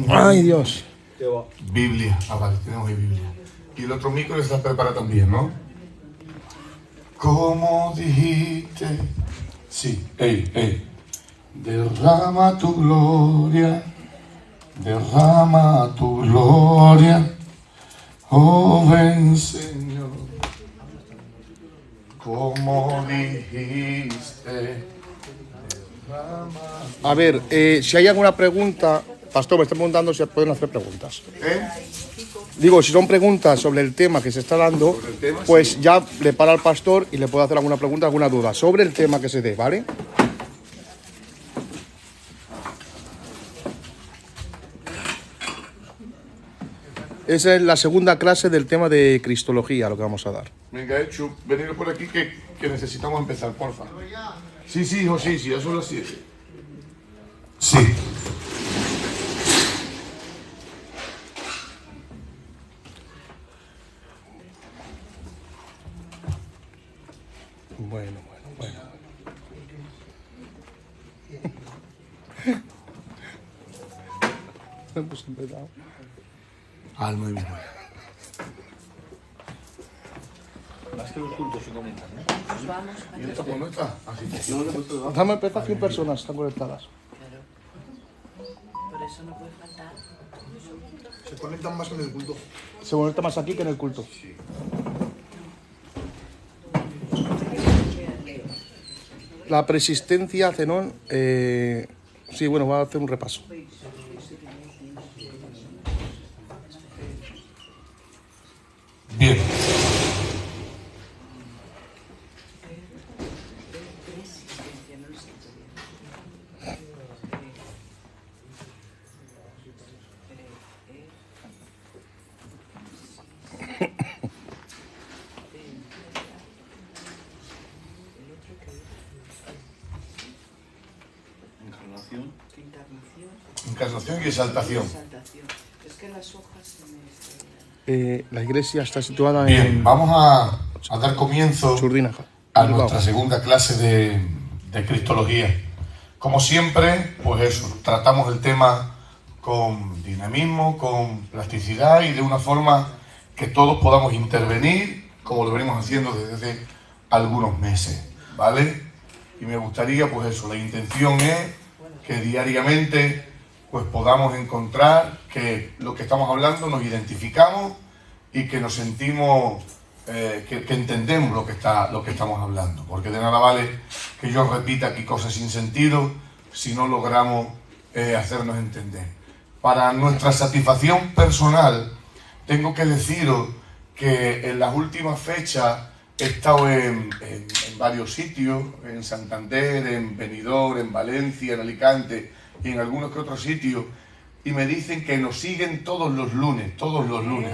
Ay, Dios. Biblia. Ah, vale, tenemos ahí Biblia. Y el otro micro está preparado también, ¿no? Como dijiste. Sí, derrama tu gloria. Derrama tu gloria. Oh, ven, Señor. Como dijiste. A ver, si hay alguna pregunta, Pastor, me está preguntando si pueden hacer preguntas. Digo, si son preguntas sobre el tema que se está dando, pues sí, ya le para al pastor y le puede hacer alguna pregunta, alguna duda sobre el tema que se dé, ¿vale? Esa es la segunda clase del tema de Cristología, lo que vamos a dar. Venga, hecho, venid por aquí que necesitamos empezar, porfa. Sí, hijo, sí, ya son las 7. Sí. Bueno. Hemos empezado. Muy bien. Más que los cultos se comentan, ¿no? Nos vamos. ¿Y esta pues no está? Así que Déjame empezar, 100 personas están conectadas. Claro. Por eso no puede faltar. se conectan más en el culto. Se conecta más aquí que en el culto. Sí. La persistencia, Zenón, sí, bueno, voy a hacer un repaso. Bien. Encarnación y exaltación. Es que las hojas se me... La iglesia está situada Bien, en vamos a dar comienzo Churdinaja, a Bilbao. nuestra segunda clase de Cristología. Como siempre, pues eso, tratamos el tema con dinamismo, con plasticidad y de una forma que todos podamos intervenir, como lo venimos haciendo desde hace algunos meses, ¿vale? Y me gustaría, pues eso, la intención es que diariamente pues podamos encontrar que lo que estamos hablando nos identificamos y que nos sentimos, que entendemos lo que estamos hablando. Porque de nada vale que yo repita aquí cosas sin sentido si no logramos hacernos entender. Para nuestra satisfacción personal, tengo que deciros que en las últimas fechas he estado en varios sitios, en Santander, en Benidorm, en Valencia, en Alicante y en algunos que otros sitios, y me dicen que nos siguen todos los lunes.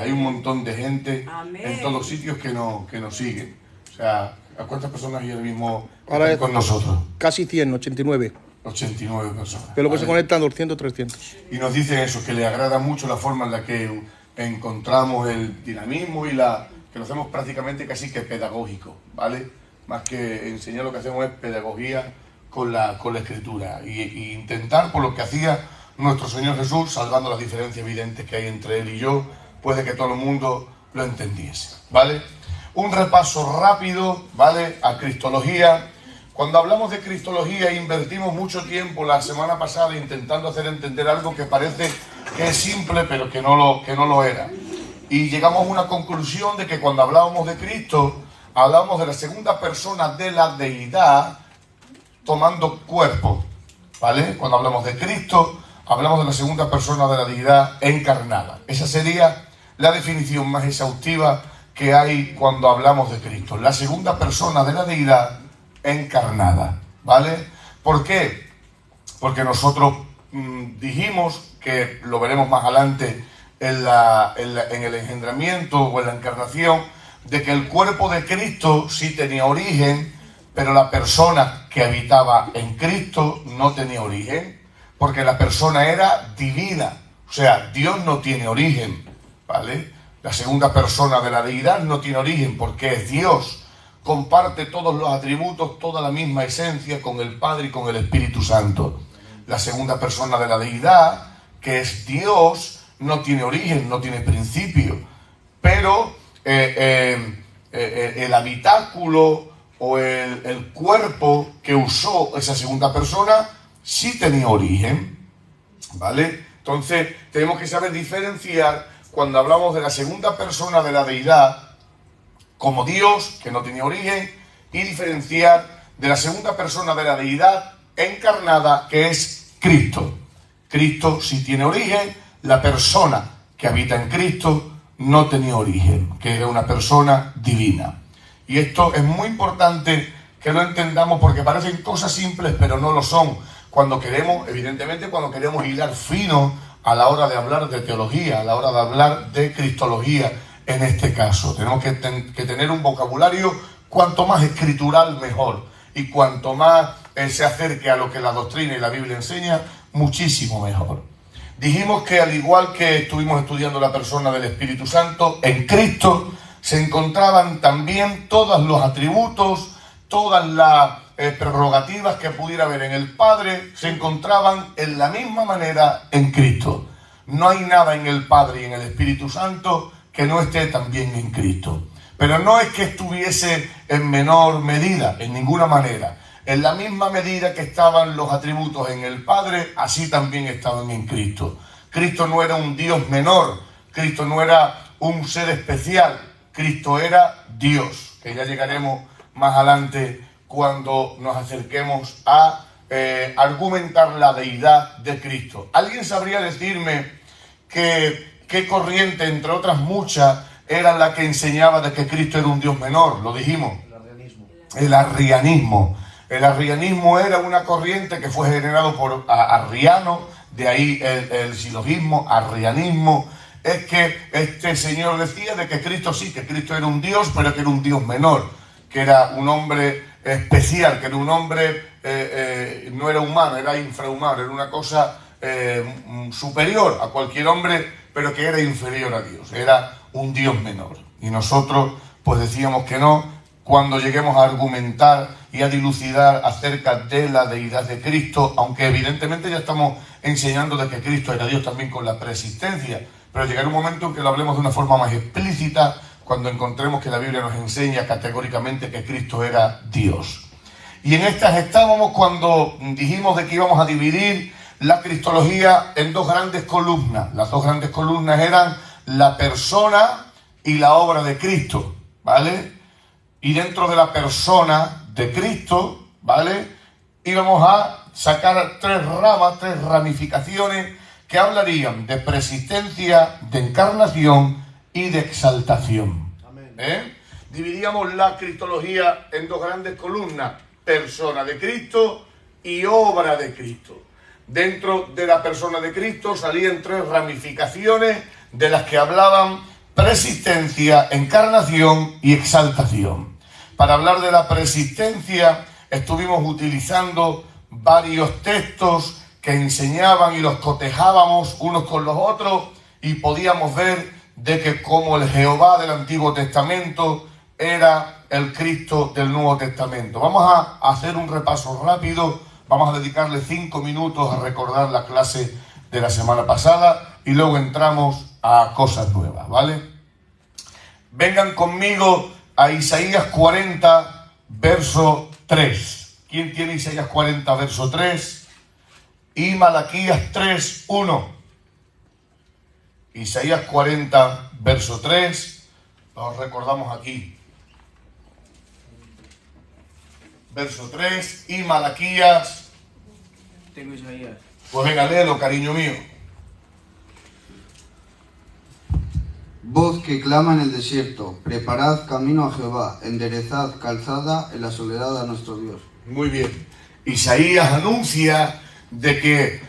Hay un montón de gente en todos sitios que nos siguen. O sea, ¿a cuántas personas hay ahora mismo Ahora con nosotros? Casi 100, 89. 89 personas. Pero que ¿vale? se conectan 200, 300. Y nos dicen eso, que les agrada mucho la forma en la que encontramos el dinamismo y que lo hacemos prácticamente casi que pedagógico, ¿vale? Más que enseñar, lo que hacemos es pedagogía con la escritura y intentar, por lo que hacía nuestro Señor Jesús, salvando las diferencias evidentes que hay entre Él y yo, pues de que todo el mundo lo entendiese, ¿vale? Un repaso rápido, ¿vale? A Cristología. Cuando hablamos de Cristología invertimos mucho tiempo la semana pasada intentando hacer entender algo que parece que es simple pero que no lo era. Y llegamos a una conclusión de que cuando hablábamos de Cristo, hablábamos de la segunda persona de la deidad tomando cuerpo, ¿vale? Cuando hablamos de Cristo, hablamos de la segunda persona de la deidad encarnada. Esa sería la definición más exhaustiva que hay cuando hablamos de Cristo. La segunda persona de la deidad encarnada, ¿vale? ¿Por qué? Porque nosotros dijimos, que lo veremos más adelante en el engendramiento o en la encarnación, de que el cuerpo de Cristo sí tenía origen, pero la persona que habitaba en Cristo no tenía origen, porque la persona era divina. O sea, Dios no tiene origen, ¿vale? La segunda persona de la deidad no tiene origen porque es Dios. Comparte todos los atributos, toda la misma esencia con el Padre y con el Espíritu Santo. La segunda persona de la deidad que es Dios, no tiene origen, no tiene principio. Pero el habitáculo o el cuerpo que usó esa segunda persona sí tenía origen, ¿vale? Entonces tenemos que saber diferenciar cuando hablamos de la segunda persona de la deidad como Dios, que no tenía origen, y diferenciar de la segunda persona de la deidad encarnada, que es Cristo. Cristo sí tiene origen, la persona que habita en Cristo no tenía origen, que era una persona divina. Y esto es muy importante que lo entendamos porque parecen cosas simples, pero no lo son. Cuando queremos, evidentemente, cuando queremos hilar fino a la hora de hablar de teología, a la hora de hablar de cristología, en este caso. Tenemos que tener un vocabulario cuanto más escritural mejor. Y cuanto más se acerque a lo que la doctrina y la Biblia enseña, muchísimo mejor. Dijimos que al igual que estuvimos estudiando la persona del Espíritu Santo, en Cristo se encontraban también todos los atributos, todas las prerrogativas que pudiera haber en el Padre, se encontraban en la misma manera en Cristo. No hay nada en el Padre y en el Espíritu Santo que no esté también en Cristo. Pero no es que estuviese en menor medida, en ninguna manera. En la misma medida que estaban los atributos en el Padre, así también estaban en Cristo. Cristo no era un Dios menor, Cristo no era un ser especial, Cristo era Dios, que ya llegaremos más adelante cuando nos acerquemos a argumentar la deidad de Cristo. ¿Alguien sabría decirme qué corriente, entre otras muchas, era la que enseñaba de que Cristo era un Dios menor? Lo dijimos. El arrianismo. El arrianismo era una corriente que fue generado por Arriano, de ahí el silogismo, arrianismo. Es que este señor decía de que Cristo sí, que Cristo era un Dios, pero que era un Dios menor, que era un hombre especial, que era un hombre, no era humano, era infrahumano, era una cosa superior a cualquier hombre, pero que era inferior a Dios, era un Dios menor. Y nosotros pues decíamos que no, cuando lleguemos a argumentar y a dilucidar acerca de la deidad de Cristo, aunque evidentemente ya estamos enseñando de que Cristo era Dios también con la preexistencia, pero llegará un momento en que lo hablemos de una forma más explícita, cuando encontremos que la Biblia nos enseña categóricamente que Cristo era Dios. Y en estas estábamos cuando dijimos de que íbamos a dividir la cristología en dos grandes columnas. Las dos grandes columnas eran la persona y la obra de Cristo, ¿vale? Y dentro de la persona de Cristo, ¿vale?, íbamos a sacar tres ramas, tres ramificaciones que hablarían de preexistencia, de encarnación y de exaltación. Dividíamos la cristología en dos grandes columnas: persona de Cristo y obra de Cristo. Dentro de la persona de Cristo salían tres ramificaciones de las que hablaban preexistencia, encarnación y exaltación. Para hablar de la preexistencia estuvimos utilizando varios textos que enseñaban y los cotejábamos unos con los otros y podíamos ver de que como el Jehová del Antiguo Testamento era el Cristo del Nuevo Testamento. Vamos a hacer un repaso rápido, vamos a dedicarle 5 minutos a recordar la clase de la semana pasada y luego entramos a cosas nuevas, ¿vale? Vengan conmigo a Isaías 40, verso 3. ¿Quién tiene Isaías 40, verso 3? Y Malaquías 3, 1. Isaías 40, verso 3. Lo recordamos aquí. Verso 3. Y Malaquías. Tengo Isaías. Pues venga, léelo, cariño mío. Voz que clama en el desierto, preparad camino a Jehová, enderezad calzada en la soledad a nuestro Dios. Muy bien. Isaías anuncia de que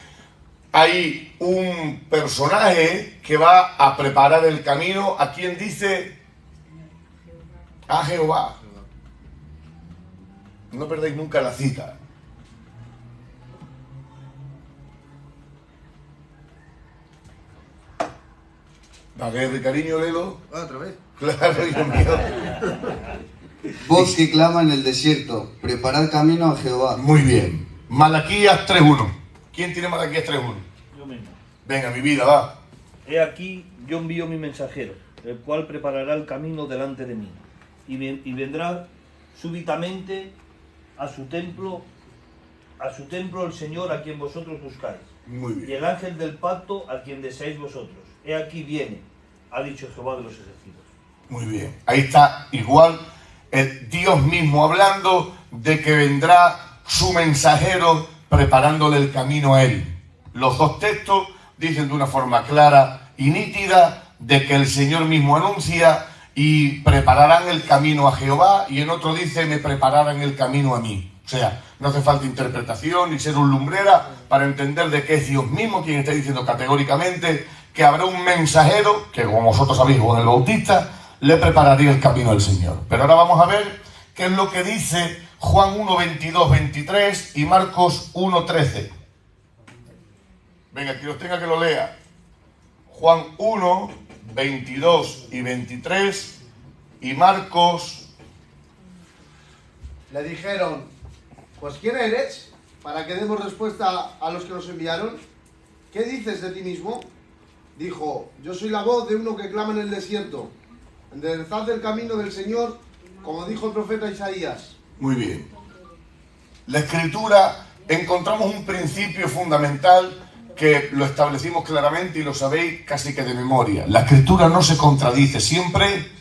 hay un personaje que va a preparar el camino. ¿A quién dice? A Jehová. No perdáis nunca la cita. Dale de cariño, léelo. ¿Otra vez? Claro, hijo mío. Voz que clama en el desierto, preparad camino a Jehová. Muy bien. Malaquías 3.1. ¿Quién tiene Malaquías 3.1? Yo mismo. Venga, mi vida, va. He aquí, yo envío mi mensajero, el cual preparará el camino delante de mí, y vendrá súbitamente a su templo el Señor a quien vosotros buscáis, Muy y bien. el ángel del pacto a quien deseáis vosotros. He aquí viene, ha dicho Jehová de los ejércitos. Muy bien. Ahí está igual el Dios mismo hablando de que vendrá su mensajero preparándole el camino a él. Los dos textos dicen de una forma clara y nítida de que el Señor mismo anuncia y prepararán el camino a Jehová, y en otro dice me prepararán el camino a mí. O sea, no hace falta interpretación ni ser un lumbrera para entender de que es Dios mismo quien está diciendo categóricamente que habrá un mensajero que, como vosotros sabéis, Juan el Bautista, le prepararía el camino al Señor. Pero ahora vamos a ver qué es lo que dice Juan 1, 22, 23 y Marcos 1, 13. Venga, quien los tenga que lo lea. Juan 1, 22 y 23 y Marcos. Le dijeron, pues ¿quién eres? Para que demos respuesta a los que nos enviaron. ¿Qué dices de ti mismo? Dijo, yo soy la voz de uno que clama en el desierto. Enderezad el camino del Señor, como dijo el profeta Isaías. Muy bien. La Escritura, encontramos un principio fundamental que lo establecimos claramente y lo sabéis casi que de memoria. La Escritura no se contradice, siempre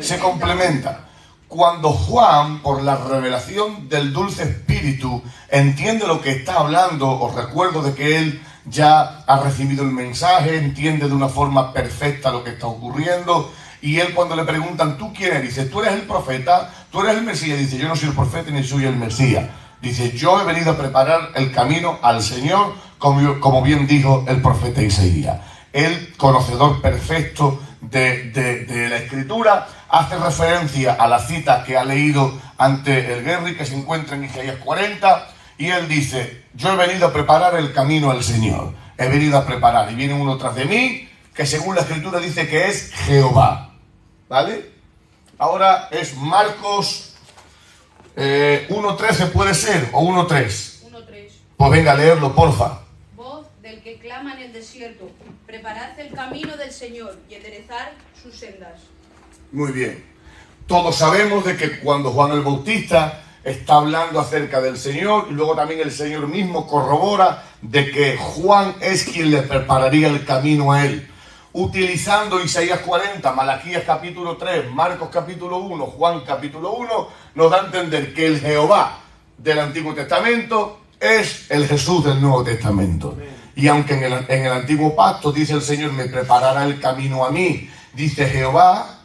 se complementa. Cuando Juan, por la revelación del dulce Espíritu, entiende lo que está hablando, os recuerdo de que él ya ha recibido el mensaje, entiende de una forma perfecta lo que está ocurriendo, y él cuando le preguntan, ¿tú quién eres? Dice, ¿tú eres el profeta? ¿Tú eres el Mesías? Dice, yo no soy el profeta ni soy el Mesías. Dice, yo he venido a preparar el camino al Señor, como bien dijo el profeta Isaías. El conocedor perfecto de la Escritura hace referencia a la cita que ha leído ante el Guerri, que se encuentra en Isaías 40, y él dice, yo he venido a preparar el camino al Señor. He venido a preparar, y viene uno tras de mí, que según la Escritura dice que es Jehová. ¿Vale? Ahora es Marcos 1.13, puede ser, o 1.3. 1:3. Pues venga a leerlo, porfa. Voz del que clama en el desierto, preparad el camino del Señor y enderezar sus sendas. Muy bien. Todos sabemos de que cuando Juan el Bautista está hablando acerca del Señor, y luego también el Señor mismo corrobora de que Juan es quien le prepararía el camino a él. Utilizando Isaías 40, Malaquías capítulo 3, Marcos capítulo 1, Juan capítulo 1, nos da a entender que el Jehová del Antiguo Testamento es el Jesús del Nuevo Testamento. Y aunque en el Antiguo Pacto dice el Señor, me preparará el camino a mí, dice Jehová,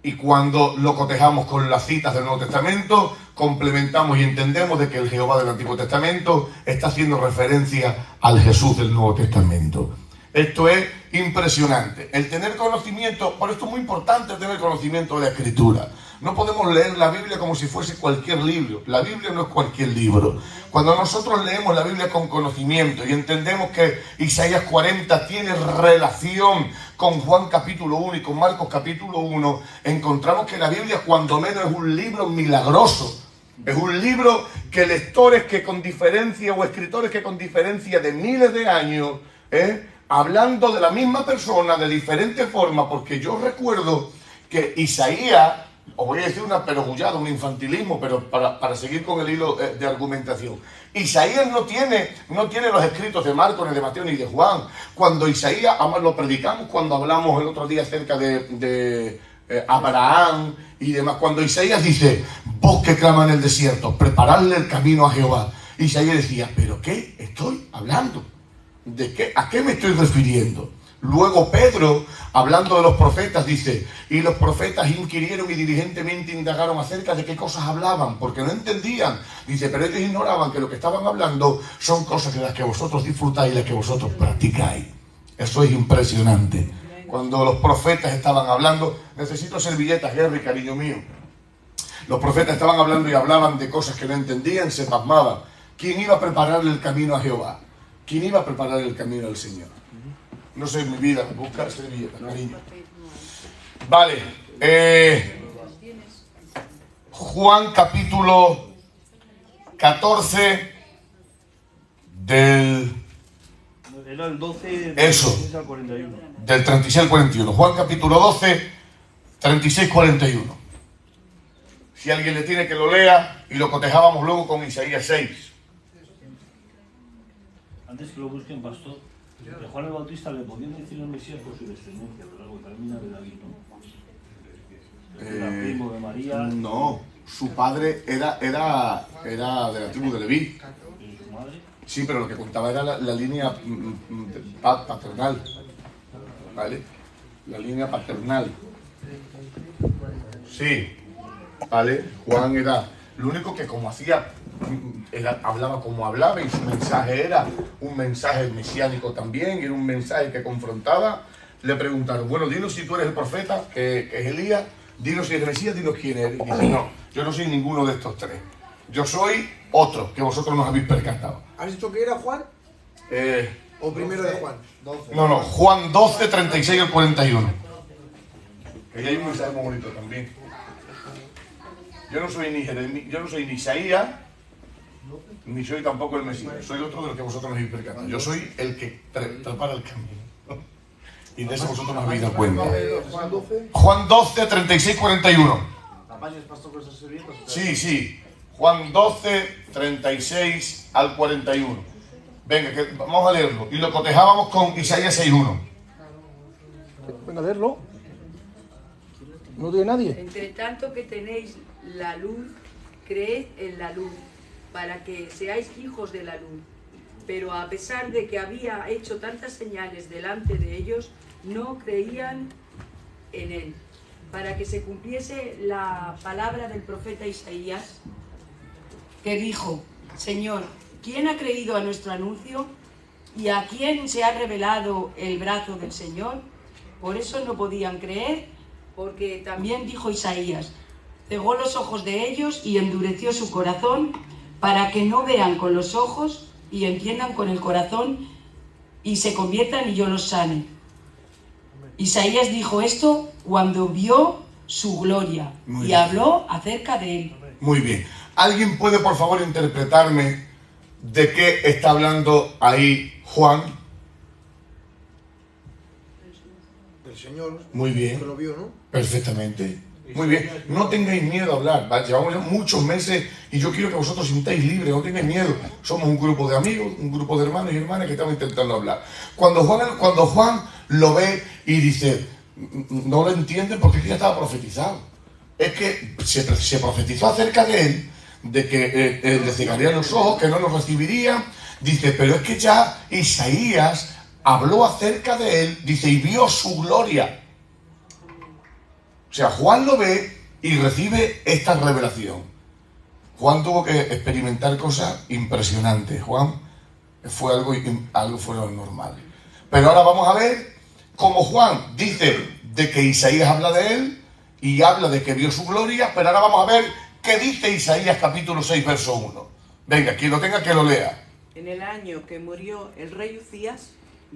y cuando lo cotejamos con las citas del Nuevo Testamento, complementamos y entendemos de que el Jehová del Antiguo Testamento está haciendo referencia al Jesús del Nuevo Testamento. Esto es impresionante. El tener conocimiento, por esto es muy importante tener conocimiento de la Escritura. No podemos leer la Biblia como si fuese cualquier libro. La Biblia no es cualquier libro. Cuando nosotros leemos la Biblia con conocimiento y entendemos que Isaías 40 tiene relación con Juan capítulo 1 y con Marcos capítulo 1, encontramos que la Biblia cuando menos es un libro milagroso. Es un libro que lectores que con diferencia o escritores que con diferencia de miles de años, hablando de la misma persona de diferente forma, porque yo recuerdo que Isaías, os voy a decir una perogullada, un infantilismo, pero para seguir con el hilo de argumentación. Isaías no tiene los escritos de Marcos, ni de Mateo, ni de Juan. Cuando Isaías, lo predicamos cuando hablamos el otro día acerca de Abraham y demás. Cuando Isaías dice, vos que clama en el desierto, preparadle el camino a Jehová. Isaías decía, ¿pero qué estoy hablando? ¿De qué? ¿A qué me estoy refiriendo? Luego Pedro, hablando de los profetas, dice, y los profetas inquirieron y diligentemente indagaron acerca de qué cosas hablaban, porque no entendían. Dice, pero ellos ignoraban que lo que estaban hablando son cosas de las que vosotros disfrutáis y las que vosotros practicáis. Eso es impresionante. Cuando los profetas estaban hablando, necesito servilletas, Henry, cariño mío. Los profetas estaban hablando y hablaban de cosas que no entendían, se pasmaban. ¿Quién iba a prepararle el camino a Jehová? ¿Quién iba a preparar el camino al Señor? No sé, mi vida, buscar servilleta, cariño. Vale. Juan capítulo 14 del... Era el 12 Eso. 36 al 41. Del 36 al 41. Juan capítulo 12, 36, 41. Si alguien le tiene, que lo lea y lo cotejábamos luego con Isaías 6. Antes que lo busquen, pastor, de Juan el Bautista le podían decir el Mesías por su descendencia, pero algo termina de David, ¿no? Era primo de María. No, su padre era de la tribu de Leví. ¿Y su madre? Sí, pero lo que contaba era la línea paternal. ¿Vale? La línea paternal. Sí. ¿Vale? Juan era... Lo único que como hacía... hablaba como hablaba y su mensaje era un mensaje mesiánico también, era un mensaje que confrontaba. Le preguntaron, bueno, dinos si tú eres el profeta, que es Elías, dinos si eres Mesías, dinos quién eres. Y dice, no, yo no soy ninguno de estos tres. Yo soy otro, que vosotros no os habéis percatado. ¿Has dicho que era Juan? ¿O primero de Juan? 12. No, Juan 12, 36 al 41. Que ahí hay un mensaje muy bonito también. Yo no soy ni Isaías, ni soy tampoco el Mesías. Soy otro de los que vosotros no habéis percatado. Yo soy el que prepara el camino. Y de eso vosotros no habéis dado cuenta. Juan 12. Juan 12, 36, 41. ¿Apañas, pastor, con esas servietas? Sí. Juan 12, 36 al 41. Venga, que vamos a leerlo. Y lo cotejábamos con Isaías 6.1. Venga, a leerlo. No tiene nadie. Entre tanto que tenéis la luz, creed en la luz, para que seáis hijos de la luz. Pero a pesar de que había hecho tantas señales delante de ellos, no creían en él. Para que se cumpliese la palabra del profeta Isaías, que dijo: Señor, ¿quién ha creído a nuestro anuncio? ¿Y a quién se ha revelado el brazo del Señor? Por eso no podían creer, porque también dijo Isaías: cegó los ojos de ellos y endureció su corazón, para que no vean con los ojos y entiendan con el corazón y se conviertan y yo los sane. Isaías dijo esto cuando vio su gloria y habló acerca de él. Muy bien. ¿Alguien puede, por favor, interpretarme de qué está hablando ahí Juan? Del Señor. Muy bien. Que lo vio, ¿no? Perfectamente. Muy bien. No tengáis miedo a hablar. ¿Vale? Llevamos ya muchos meses y yo quiero que vosotros sintáis libres. No tengáis miedo. Somos un grupo de amigos, un grupo de hermanos y hermanas que estamos intentando hablar. Cuando Juan lo ve y dice, no lo entiende porque es que ya estaba profetizado. Es que se profetizó acerca de él, de que le cegarían los ojos, que no los recibirían. Dice, pero es que ya Isaías habló acerca de él, dice, y vio su gloria. O sea, Juan lo ve y recibe esta revelación. Juan tuvo que experimentar cosas impresionantes. Juan fue algo fuera de lo normal. Pero ahora vamos a ver cómo Juan dice de que Isaías habla de él y habla de que vio su gloria, pero ahora vamos a ver qué dice Isaías capítulo 6, verso 1. Venga, quien lo tenga que lo lea. En el año que murió el rey Uzías,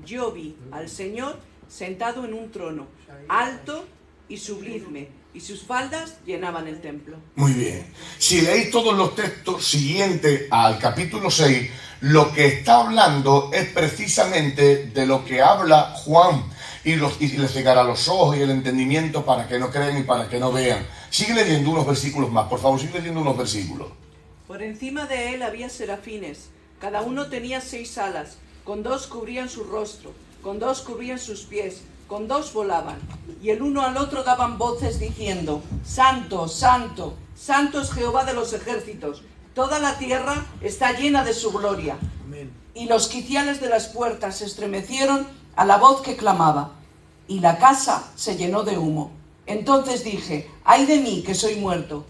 yo vi al Señor sentado en un trono, alto y sublime, y sus faldas llenaban el templo. Muy bien. Si leéis todos los textos siguientes al capítulo 6, lo que está hablando es precisamente de lo que habla Juan, y les cegará los ojos y el entendimiento para que no crean y para que no vean. Sigue leyendo unos versículos más, por favor, sigue leyendo unos versículos. Por encima de él había serafines, cada uno tenía 6 alas, con 2 cubrían su rostro, con 2 cubrían sus pies, con 2 volaban, y el uno al otro daban voces diciendo: Santo, Santo, Santo es Jehová de los ejércitos, toda la tierra está llena de su gloria. Amén. Y los quiciales de las puertas se estremecieron a la voz que clamaba, y la casa se llenó de humo. Entonces dije: ay de mí, que soy muerto.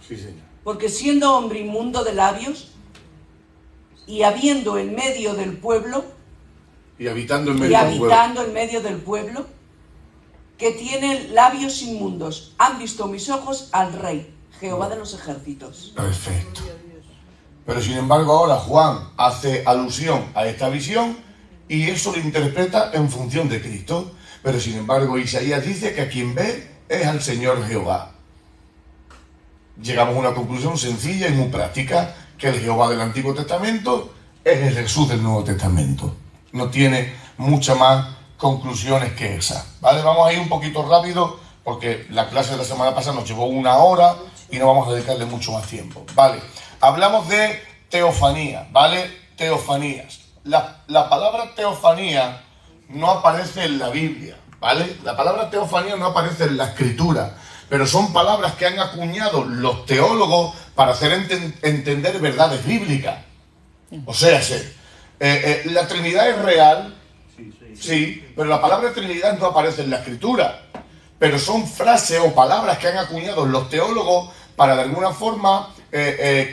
Sí, señor. Porque siendo hombre inmundo de labios, y habiendo en medio del pueblo, y habitando en medio del pueblo, que tiene labios inmundos, han visto mis ojos al Rey, Jehová de los ejércitos. Perfecto. Pero sin embargo ahora Juan hace alusión a esta visión y eso lo interpreta en función de Cristo. Pero sin embargo Isaías dice que a quien ve es al Señor Jehová. Llegamos a una conclusión sencilla y muy práctica, que el Jehová del Antiguo Testamento es el Jesús del Nuevo Testamento. no tiene mucha más conclusiones que esa, ¿vale? Vamos a ir un poquito rápido porque la clase de la semana pasada nos llevó 1 hora y no vamos a dedicarle mucho más tiempo, ¿vale? Hablamos de teofanía, ¿vale? Teofanías. La palabra teofanía no aparece en la Biblia, ¿vale? La palabra teofanía no aparece en la Escritura, pero son palabras que han acuñado los teólogos para hacer entender verdades bíblicas. O sea, la Trinidad es real, sí, pero la palabra Trinidad no aparece en la Escritura. Pero son frases o palabras que han acuñado los teólogos para de alguna forma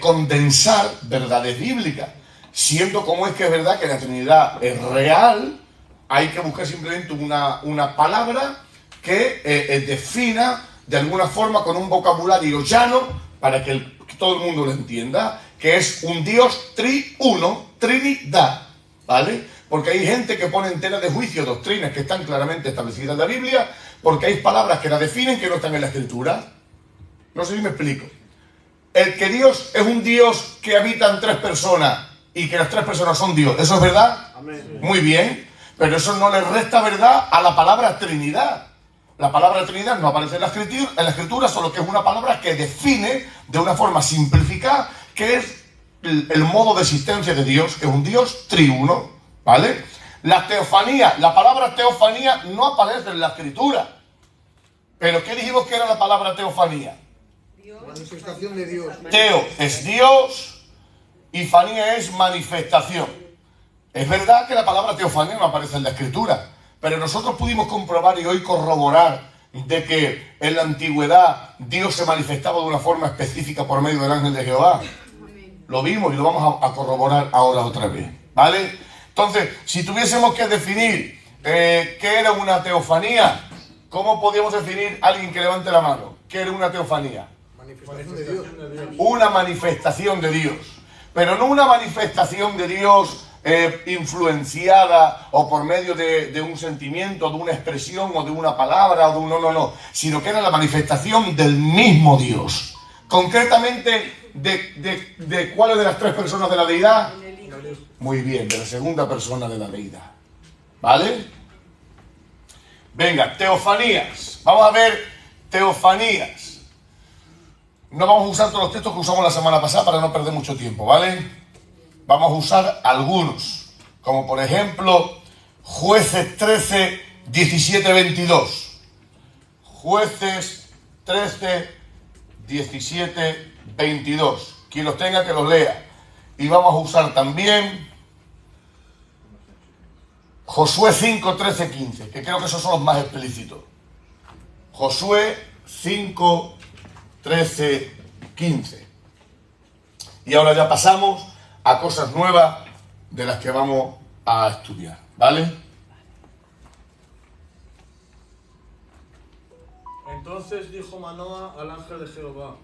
condensar verdades bíblicas. Siendo como es que es verdad que la Trinidad es real, hay que buscar simplemente una palabra que defina de alguna forma con un vocabulario llano para que todo el mundo lo entienda, que es un Dios triuno, Trinidad, ¿vale? Porque hay gente que pone en tela de juicio doctrinas que están claramente establecidas en la Biblia, porque hay palabras que la definen que no están en la Escritura. No sé si me explico. El que Dios es un Dios que habita en 3 personas y que las 3 personas son Dios, ¿eso es verdad? Amén. Muy bien, pero eso no le resta verdad a la palabra Trinidad. La palabra Trinidad no aparece en la Escritura, solo que es una palabra que define de una forma simplificada qué es el modo de existencia de Dios, que es un Dios triuno, ¿vale? La teofanía, la palabra teofanía no aparece en la Escritura. ¿Pero qué dijimos que era la palabra teofanía? Manifestación de Dios. Teo es Dios y fanía es manifestación. Es verdad que la palabra teofanía no aparece en la Escritura, pero nosotros pudimos comprobar y hoy corroborar de que en la antigüedad Dios se manifestaba de una forma específica por medio del ángel de Jehová. Lo vimos y lo vamos a corroborar ahora otra vez, ¿vale? Entonces, si tuviésemos que definir qué era una teofanía, ¿cómo podríamos definir a alguien que levante la mano? ¿Qué era una teofanía? Manifestación de Dios. Una manifestación de Dios, pero no una manifestación de Dios influenciada o por medio de un sentimiento, de una expresión o de una palabra, o de un no, sino que era la manifestación del mismo Dios. Concretamente, ¿de cuáles de las 3 personas de la deidad? Muy bien, de la segunda persona de la deidad, ¿vale? Venga, teofanías. Vamos a ver teofanías. No vamos a usar todos los textos que usamos la semana pasada para no perder mucho tiempo, ¿vale? Vamos a usar algunos, como por ejemplo Jueces 13, 17, 22. Jueces 13, 17, 22. Quien los tenga que los lea. Y vamos a usar también Josué 5, 13, 15, que creo que esos son los más explícitos. Josué 5, 13, 15. Y ahora ya pasamos a cosas nuevas de las que vamos a estudiar, ¿vale? Entonces dijo Manoa al ángel de Jehová: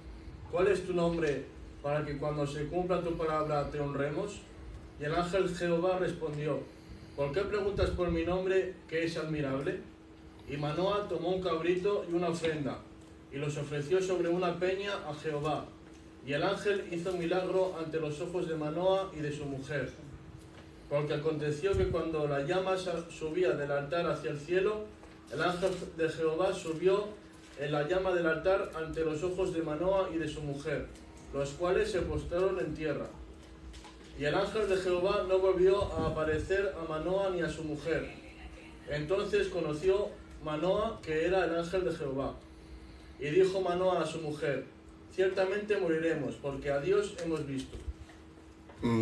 ¿Cuál es tu nombre para que cuando se cumpla tu palabra te honremos? Y el ángel de Jehová respondió: ¿Por qué preguntas por mi nombre, que es admirable? Y Manoa tomó un cabrito y una ofrenda, y los ofreció sobre una peña a Jehová. Y el ángel hizo milagro ante los ojos de Manoa y de su mujer. Porque aconteció que cuando la llama subía del altar hacia el cielo, el ángel de Jehová subió en la llama del altar ante los ojos de Manoa y de su mujer, los cuales se postraron en tierra. Y el ángel de Jehová no volvió a aparecer a Manoa ni a su mujer. Entonces conoció Manoa que era el ángel de Jehová. Y dijo Manoa a su mujer: ciertamente moriremos, porque a Dios hemos visto.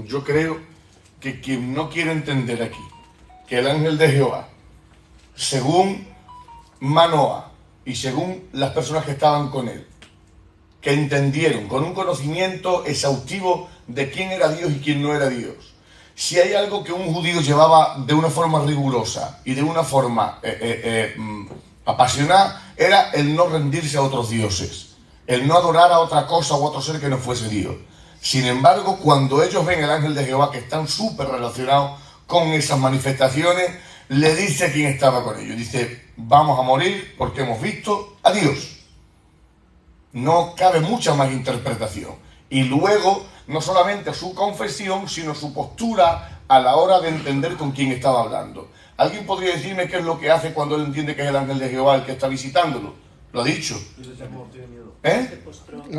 Yo creo que quien no quiere entender aquí que el ángel de Jehová, según Manoa y según las personas que estaban con él, que entendieron con un conocimiento exhaustivo de quién era Dios y quién no era Dios, si hay algo que un judío llevaba de una forma rigurosa y de una forma apasionada, era el no rendirse a otros dioses, el no adorar a otra cosa o a otro ser que no fuese Dios. Sin embargo, cuando ellos ven el ángel de Jehová, que están súper relacionados con esas manifestaciones, le dice a quien estaba con ellos, dice: vamos a morir porque hemos visto a Dios. No cabe mucha más interpretación. Y luego no solamente su confesión, sino su postura a la hora de entender con quién estaba hablando. ¿Alguien podría decirme qué es lo que hace cuando él entiende que es el ángel de Jehová el que está visitándolo? Lo ha dicho.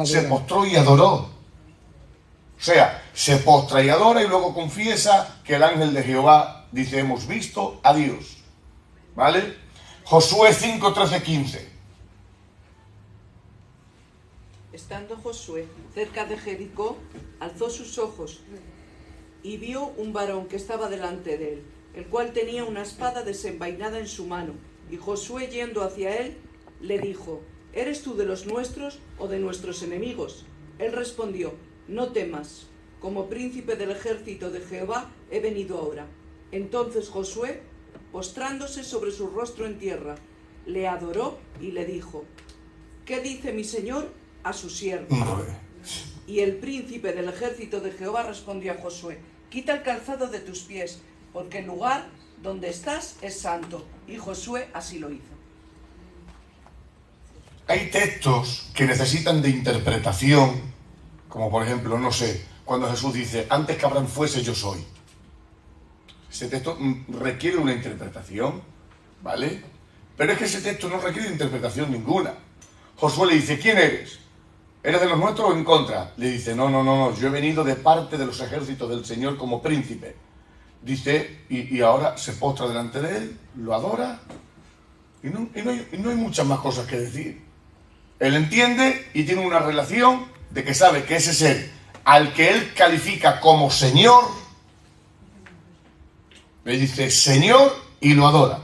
Se postró y adoró. O sea, se postra y adora y luego confiesa que el ángel de Jehová dice, hemos visto a Dios. ¿Vale? Josué 5, 13, 15. Estando Josué cerca de Jericó, alzó sus ojos y vio un varón que estaba delante de él, el cual tenía una espada desenvainada en su mano. Y Josué, yendo hacia él, le dijo, ¿eres tú de los nuestros o de nuestros enemigos? Él respondió, no temas, como príncipe del ejército de Jehová he venido ahora. Entonces Josué, postrándose sobre su rostro en tierra, le adoró y le dijo, ¿qué dice mi señor a su siervo? Y el príncipe del ejército de Jehová respondió a Josué, quita el calzado de tus pies, porque el lugar donde estás es santo. Y Josué así lo hizo. Hay textos que necesitan de interpretación, como por ejemplo, no sé, cuando Jesús dice, antes que Abraham fuese, yo soy. Ese texto requiere una interpretación, ¿vale? Pero es que ese texto no requiere interpretación ninguna. Josué le dice, ¿quién eres? ¿Eres de los nuestros o en contra? Le dice, no, yo he venido de parte de los ejércitos del Señor como príncipe. Dice, y ahora se postra delante de él, lo adora, y no hay muchas más cosas que decir. Él entiende y tiene una relación de que sabe que ese ser al que él califica como Señor, le dice Señor y lo adora.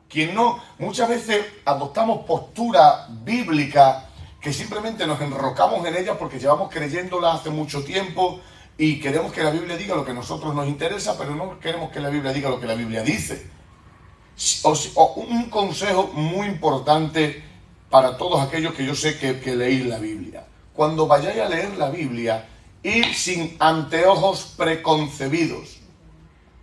Quien no, muchas veces adoptamos postura bíblica que simplemente nos enrocamos en ella porque llevamos creyéndola hace mucho tiempo y queremos que la Biblia diga lo que a nosotros nos interesa, pero no queremos que la Biblia diga lo que la Biblia dice. Un consejo muy importante para todos aquellos que yo sé que leéis la Biblia. Cuando vayáis a leer la Biblia, ir sin anteojos preconcebidos.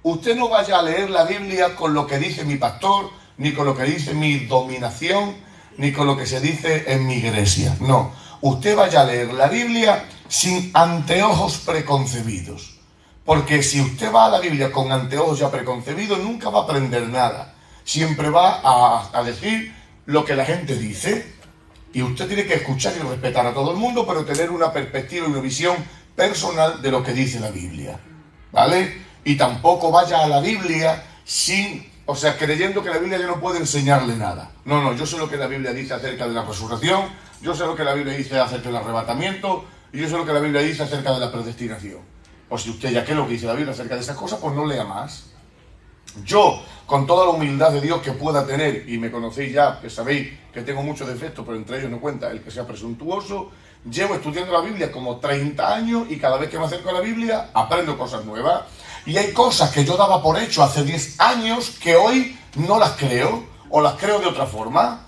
Usted no vaya a leer la Biblia con lo que dice mi pastor, ni con lo que dice mi dominación, ni con lo que se dice en mi iglesia. No, usted vaya a leer la Biblia sin anteojos preconcebidos. Porque si usted va a la Biblia con anteojos ya preconcebidos, nunca va a aprender nada. Siempre va a decir lo que la gente dice. Y usted tiene que escuchar y respetar a todo el mundo, pero tener una perspectiva y una visión personal de lo que dice la Biblia. ¿Vale? Y tampoco vaya a la Biblia creyendo que la Biblia ya no puede enseñarle nada. No, yo sé lo que la Biblia dice acerca de la resurrección, yo sé lo que la Biblia dice acerca del arrebatamiento, y yo sé lo que la Biblia dice acerca de la predestinación. Pues si usted ya que lo que dice la Biblia acerca de esas cosas, pues no lea más. Yo, con toda la humildad de Dios que pueda tener, y me conocéis ya, que sabéis que tengo muchos defectos, pero entre ellos no cuenta el que sea presuntuoso, llevo estudiando la Biblia como 30 años y cada vez que me acerco a la Biblia aprendo cosas nuevas. Y hay cosas que yo daba por hecho hace 10 años que hoy no las creo, o las creo de otra forma.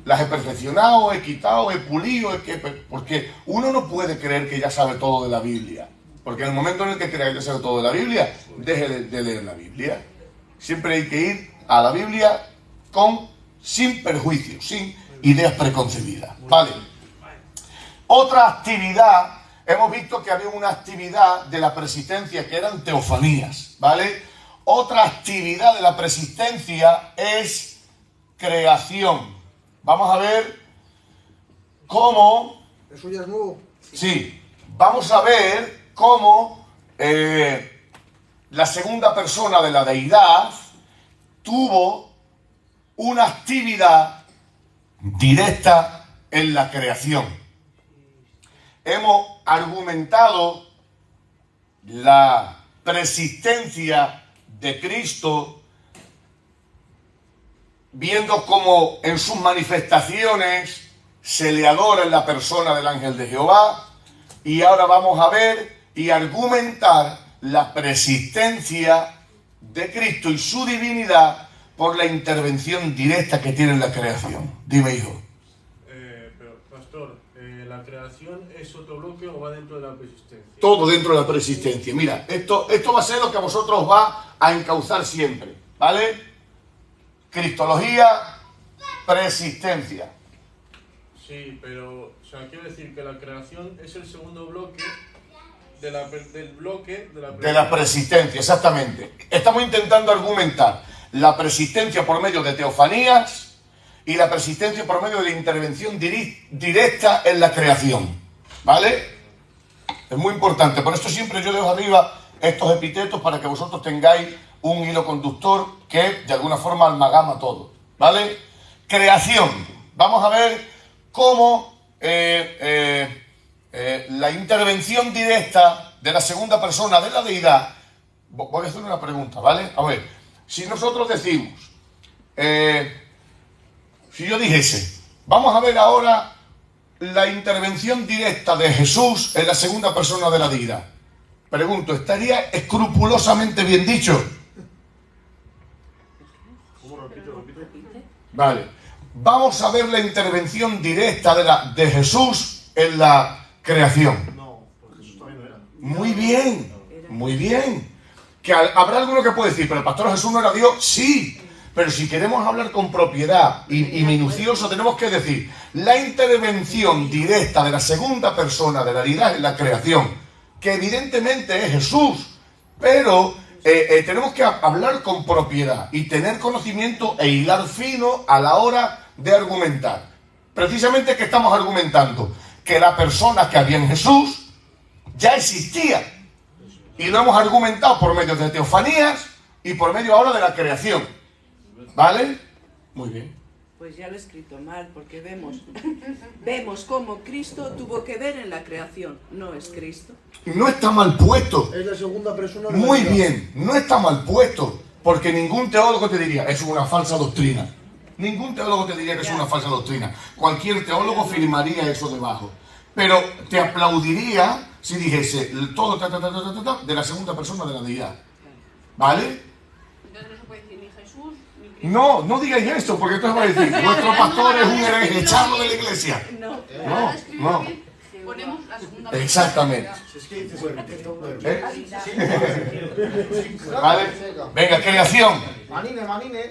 Las he perfeccionado, he quitado, he pulido, porque uno no puede creer que ya sabe todo de la Biblia. Porque en el momento en el que crea que ya sabe todo de la Biblia, deje de leer la Biblia. Siempre hay que ir a la Biblia sin perjuicio, sin ideas preconcebidas. Vale. Otra actividad. Hemos visto que había una actividad de la persistencia que eran teofanías, ¿vale? Otra actividad de la persistencia es creación. Vamos a ver cómo... ¿Eso ya es nuevo? Sí, vamos a ver cómo la segunda persona de la deidad tuvo una actividad directa en la creación. Hemos argumentado la persistencia de Cristo, viendo cómo en sus manifestaciones se le adora en la persona del ángel de Jehová, y ahora vamos a ver y argumentar la persistencia de Cristo y su divinidad por la intervención directa que tiene en la creación. Dime, hijo. Pero, pastor, ¿la creación es otro bloque o va dentro de la persistencia? Todo dentro de la persistencia. Mira, esto va a ser lo que a vosotros va a encauzar siempre, ¿vale? Cristología, persistencia. Sí, pero, quiero decir que la creación es el segundo bloque del bloque de la persistencia, exactamente. Estamos intentando argumentar la persistencia por medio de teofanías y la persistencia por medio de la intervención directa en la creación, ¿vale? Es muy importante, por esto siempre yo dejo arriba estos epítetos para que vosotros tengáis un hilo conductor que de alguna forma amalgama todo, ¿vale? Creación. Vamos a ver cómo la intervención directa de la segunda persona de la deidad. Voy a hacer una pregunta, ¿vale? A ver, si nosotros decimos, si yo dijese, vamos a ver ahora la intervención directa de Jesús en la segunda persona de la deidad. Pregunto, ¿estaría escrupulosamente bien dicho? ¿Cómo repito? Vale. Vamos a ver la intervención directa de Jesús en la creación. No, porque Jesús todavía no era. Muy bien, muy bien. Que habrá alguno que puede decir, pero el pastor Jesús no era Dios. Sí, pero si queremos hablar con propiedad y minucioso, tenemos que decir la intervención directa de la segunda persona de la deidad en la creación, que evidentemente es Jesús, pero tenemos que hablar con propiedad y tener conocimiento e hilar fino a la hora de argumentar. Precisamente que estamos argumentando que la persona que había en Jesús ya existía. Y lo hemos argumentado por medio de teofanías y por medio ahora de la creación. ¿Vale? Muy bien. Pues ya lo he escrito mal, porque vemos cómo Cristo tuvo que ver en la creación, no es Cristo. No está mal puesto. Es la segunda persona de Muy la deidad. bien, no está mal puesto. Porque ningún teólogo te diría, es una falsa doctrina. Ningún teólogo te diría que es una falsa doctrina. Cualquier teólogo firmaría eso debajo. Pero te aplaudiría si dijese todo de la segunda persona de la deidad. ¿Vale? Entonces no se puede decir ni Jesús ni Cristo. No, no digáis esto, porque entonces va a decir, nuestro pastor es un hereje, echarlo de la iglesia. No. No, no. Ponemos la segunda Exactamente. Si es que dices repito. ¿Vale? Venga, creación. Manine.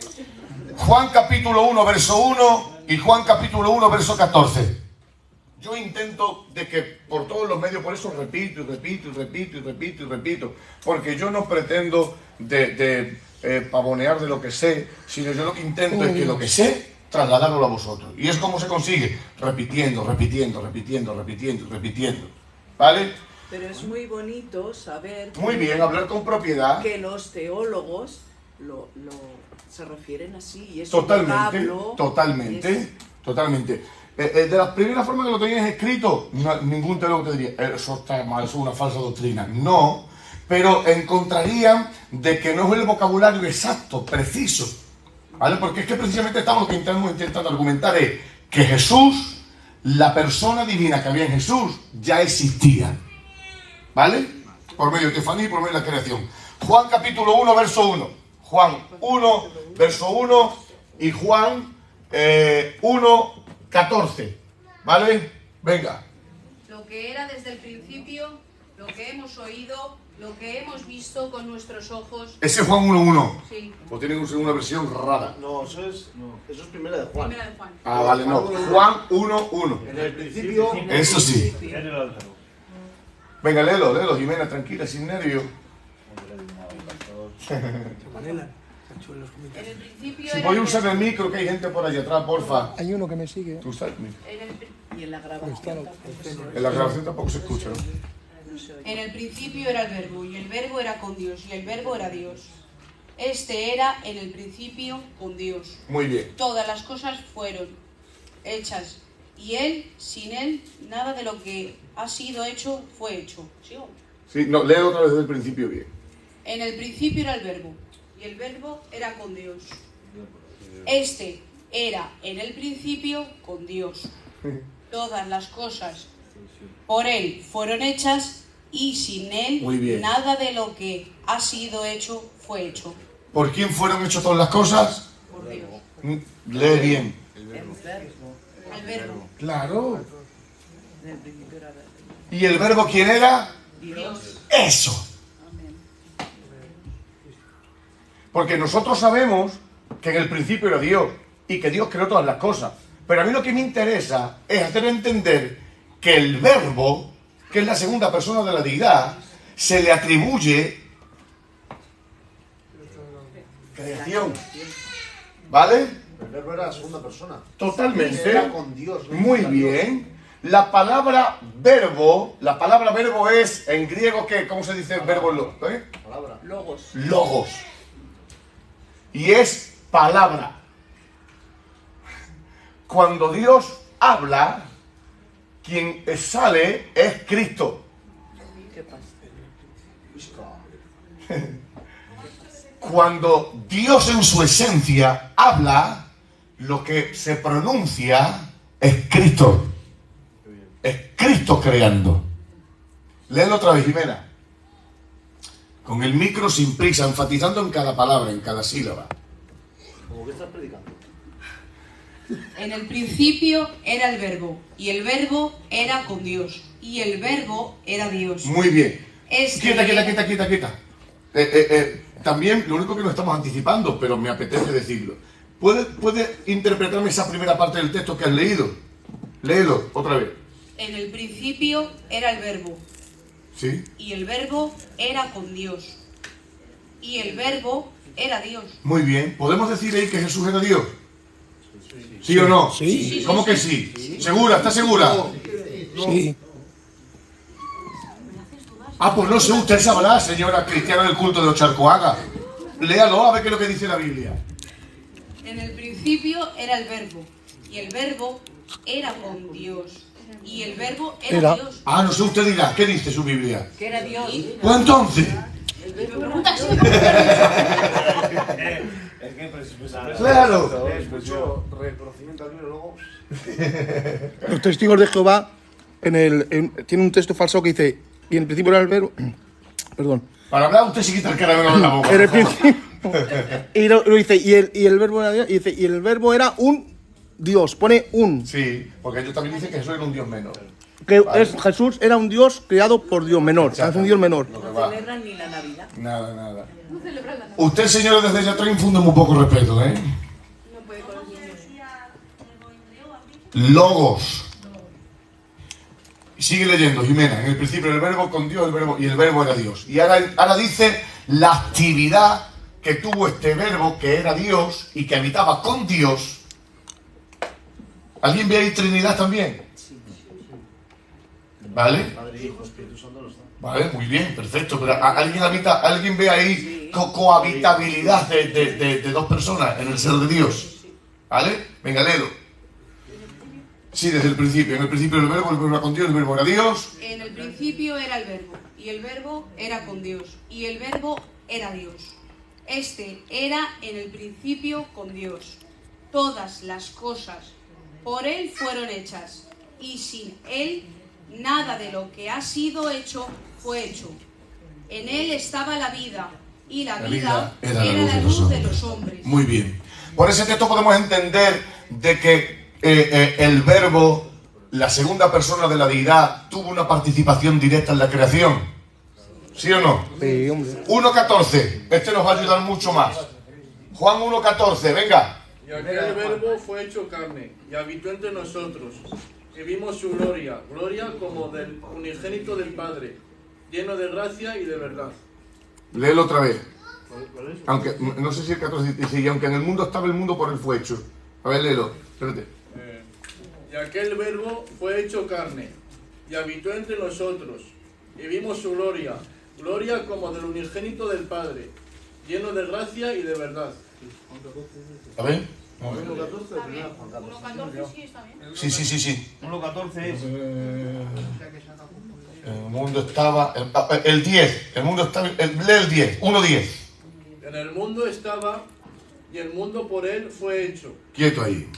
Juan capítulo 1, verso 1 y Juan capítulo 1, verso 14. Yo intento de que por todos los medios, por eso repito, porque yo no pretendo pavonear de lo que sé, sino yo lo que intento es que lo que sé, trasladarlo a vosotros. Y es como se consigue, repitiendo. ¿Vale? Pero es muy bonito saber Muy bien, hablar con propiedad. que los teólogos se refieren así. Y es Totalmente, un vocablo, totalmente. De las primeras formas que lo tenías escrito, ningún teólogo te diría, eso está mal, eso es una falsa doctrina. No, pero encontrarían de que no es el vocabulario exacto, preciso. ¿Vale? Porque es que precisamente estamos intentando argumentar es que Jesús, la persona divina que había en Jesús, ya existía. ¿Vale? Por medio de teofanía y por medio de la creación. Juan capítulo 1, verso 1. Juan 1, verso 1 y Juan 1, 14. ¿Vale? Venga. Lo que era desde el principio, lo que hemos oído, lo que hemos visto con nuestros ojos. Ese es Juan 1.1. Sí, Pues tiene una versión rara. No, eso es primera de Juan. primera de Juan. Ah, vale, no. Juan 1.1. En el principio. Eso sí. En el altar. Venga, léelo, Jimena, tranquila, sin nervios. En el principio Si era podéis usar el micro, que hay gente por allá atrás, porfa. Hay uno que me sigue. Tú usas el micro. Y en la grabación En la grabación tampoco se escucha, ¿no? no se oye. En el principio era el verbo, y el verbo era con Dios, y el verbo era Dios. Este era en el principio con Dios. Muy bien. Todas las cosas fueron hechas, y Él, sin Él, nada de lo que ha sido hecho fue hecho. ¿Sigo? Sí, no, lee otra vez desde el principio bien. En el principio era el verbo, y el verbo era con Dios. Este era en el principio con Dios. Todas las cosas por Él fueron hechas, y sin Él Muy bien. nada de lo que ha sido hecho fue hecho. ¿Por quién fueron hechas todas las cosas? Por Dios. Lee bien. El verbo. Claro. En el principio era verbo. ¿Y el verbo quién era? Dios. Eso. Porque nosotros sabemos que en el principio era Dios y que Dios creó todas las cosas. Pero a mí lo que me interesa es hacer entender que el verbo que es la segunda persona de la deidad, se le atribuye creación. ¿Vale? El verbo era la segunda persona. Totalmente. Era con Dios. ¿No? Muy bien. La palabra verbo es en griego, ¿qué? ¿Cómo se dice verbo? Palabra. Logos. Logos. Y es palabra. Cuando Dios habla, quien sale es Cristo. ¿Qué pasa? Cuando Dios en su esencia habla, lo que se pronuncia es Cristo. Es Cristo creando. Léelo otra vez, Jimena. Con el micro sin prisa, enfatizando en cada palabra, en cada sílaba. ¿Cómo que estás predicando? En el principio era el verbo, y el verbo era con Dios, y el verbo era Dios. Muy bien. Este Quieta. También, lo único que nos estamos anticipando, pero me apetece decirlo. ¿Puede interpretarme esa primera parte del texto que has leído? Léelo, otra vez. En el principio era el verbo, ¿Sí? y el verbo era con Dios, y el verbo era Dios. Muy bien. ¿Podemos decir ahí que Jesús era Dios? ¿Sí o no? Sí. ¿Cómo que sí? ¿Segura? ¿Está segura? Sí. Pues no sé, usted sabrá, señora cristiana del culto de Ocharcoaga. Léalo, a ver qué es lo que dice la Biblia. En el principio era el verbo, y el verbo era con Dios, y el verbo era Dios. No sé, usted dirá, ¿qué dice su Biblia? Que era Dios. Pues entonces, claro. Mucho reconocimiento al libro, luego. Los testigos de Jehová tiene un texto falso que dice, y en el principio era el verbo, perdón, Para hablar usted se quita el caramelo de la boca. en el principio, y lo dice, y el verbo era Dios, y dice, y el verbo era un Dios, pone un, Sí, porque ellos también dicen que Jesús era un Dios menor. que Jesús era un Dios creado por Dios menor, es un Dios menor. Lo que No va. celebran ni la Navidad. Nada. Usted, señor, desde allá atrás infunde muy poco respeto, ¿eh? Logos. Sigue leyendo, Jimena. En el principio el verbo con Dios, y el verbo era Dios. Y ahora dice la actividad que tuvo este verbo, que era Dios y que habitaba con Dios. ¿Alguien ve ahí Trinidad también? ¿Vale? Vale, muy bien, perfecto. Pero ¿alguien ve ahí cohabitabilidad de dos personas en el ser de Dios? ¿Vale? Venga, léelo. Sí, desde el principio. En el principio el verbo era con Dios, el verbo era Dios. En el principio era el verbo, y el verbo era con Dios, y el verbo era Dios. Este era en el principio con Dios. Todas las cosas por Él fueron hechas, y sin Él nada de lo que ha sido hecho fue hecho. En Él estaba la vida, y la vida era la luz de los hombres. Muy bien. Por ese texto podemos entender de que el verbo, la segunda persona de la deidad, tuvo una participación directa en la creación. ¿Sí o no? Sí, hombre. 1.14. Este nos va a ayudar mucho más. Juan 1.14, venga. Y aquel verbo fue hecho carne, y habitó entre nosotros, y vimos su gloria, gloria como del unigénito del Padre, lleno de gracia y de verdad. Léelo otra vez. Aunque, no sé si el 14 dice, y aunque en el mundo estaba el mundo, por él fue hecho. A ver, léelo. Espérate. Y aquel verbo fue hecho carne, y habitó entre nosotros, y vimos su gloria, gloria como del unigénito del Padre, lleno de gracia y de verdad. ¿A ver? 1.14 sí está bien. Sí. 1.14 es. El mundo estaba... El 10. El mundo estaba... Lee el 10. 1.10. En el mundo estaba, y el mundo por él fue hecho. Quieto ahí.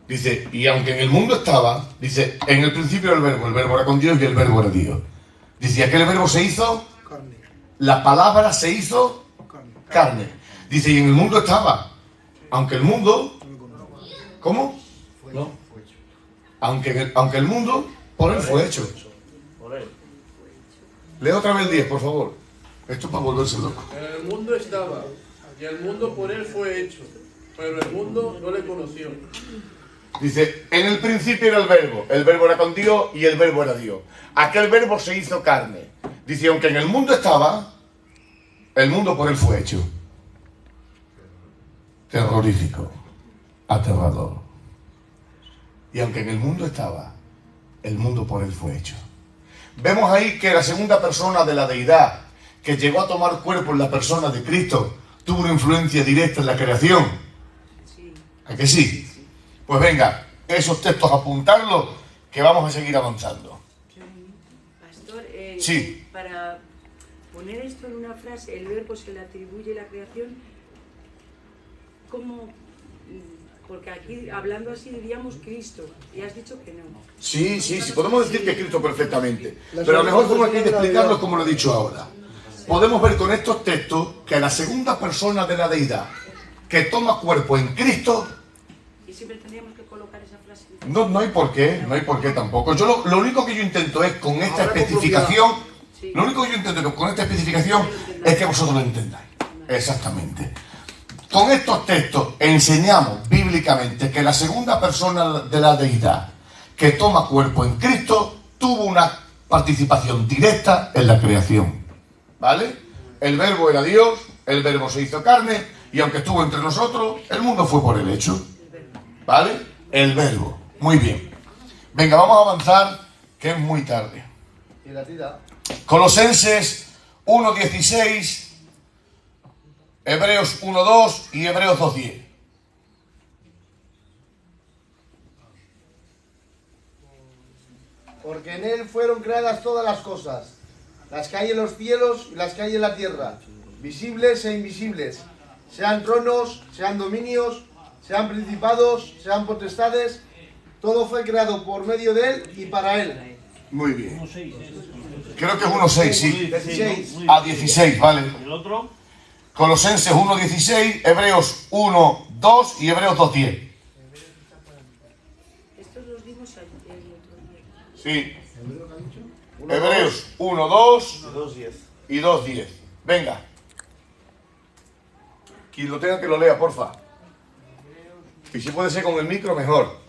Dice, y aunque en el mundo estaba, dice, en el principio el verbo era con Dios y el verbo era Dios. Dice, y aquel verbo se hizo, la palabra se hizo carne. Dice, y en el mundo estaba, aunque el mundo, ¿cómo? No. Aunque el mundo, por él fue hecho. Lee otra vez el 10, por favor. Esto es para volverse loco. En el mundo estaba, y el mundo por él fue hecho, pero el mundo no le conoció. Dice, en el principio era el verbo era con Dios y el verbo era Dios. Aquel verbo se hizo carne. Dice, aunque en el mundo estaba, el mundo por él fue hecho. Terrorífico, aterrador. Y aunque en el mundo estaba, el mundo por él fue hecho. Vemos ahí que la segunda persona de la deidad, que llegó a tomar cuerpo en la persona de Cristo, tuvo una influencia directa en la creación. ¿A que sí? Pues venga, esos textos apuntarlos, que vamos a seguir avanzando. Pastor, Sí. Para poner esto en una frase, el verbo se le atribuye la creación, ¿cómo? Porque aquí, hablando así, diríamos Cristo, y has dicho que no. Sí, podemos decir que Cristo perfectamente. Pero la mejor forma que hay de explicarlo es como lo he dicho ahora. Podemos ver con estos textos que la segunda persona de la deidad, que toma cuerpo en Cristo, Y siempre tendríamos que colocar esa frase. no hay por qué tampoco. Yo lo único que yo intento es con esta especificación, lo único que yo intento con esta especificación es que vosotros lo entendáis. Exactamente. Con estos textos enseñamos bíblicamente que la segunda persona de la deidad que toma cuerpo en Cristo tuvo una participación directa en la creación. ¿Vale? El verbo era Dios, el verbo se hizo carne y aunque estuvo entre nosotros, el mundo fue por el hecho. ¿Vale? El verbo. Muy bien. Venga, vamos a avanzar, que es muy tarde. Y la tira. Colosenses 1:16, Hebreos 1:2 y Hebreos 2:10. Porque en él fueron creadas todas las cosas, las que hay en los cielos y las que hay en la tierra, visibles e invisibles, sean tronos, sean dominios, sean principados, sean potestades, todo fue creado por medio de él y para él. Muy bien. Creo que es 1:6, sí. 16. A 16, vale. ¿El otro? Colosenses 1:16, Hebreos 1:2 y Hebreos 2:10. Estos los dimos el otro día. Sí. Hebreos 1:2 y 2:10. Venga. Quien lo tenga que lo lea, porfa. Y si puede ser con el micro, mejor.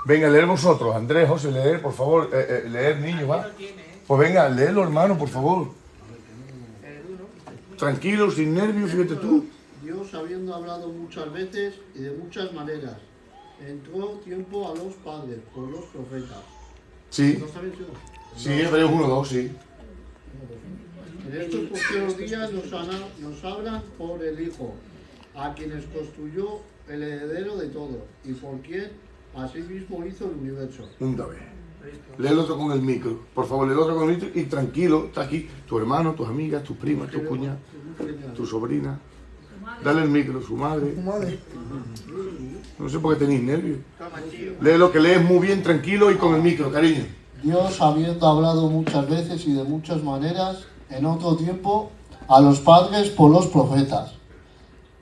Venga, leer vosotros. Andrés, José, leer, por favor. Leer, niño, ¿va? Pues venga, leerlo, hermano, por favor. Tranquilo, sin nervios, fíjate tú. Dios, habiendo hablado muchas veces y de muchas maneras, entró tiempo a los padres por los profetas. Sí. ¿No sabéis yo? Sí, Hebreos 1:2, sí. En estos postreros días nos hablan por el Hijo, a quienes construyó el heredero de todo, y por quien asimismo hizo el universo. Una vez. Lee el otro con el micro. Por favor, lee el otro con el micro y tranquilo. Está aquí tu hermano, tus amigas, tus primas, tus cuñadas, tu sobrina. Dale el micro, su madre. No sé por qué tenéis nervios. Lee lo que lees muy bien, tranquilo y con el micro, cariño. Dios, habiendo hablado muchas veces y de muchas maneras, en otro tiempo, a los padres por los profetas.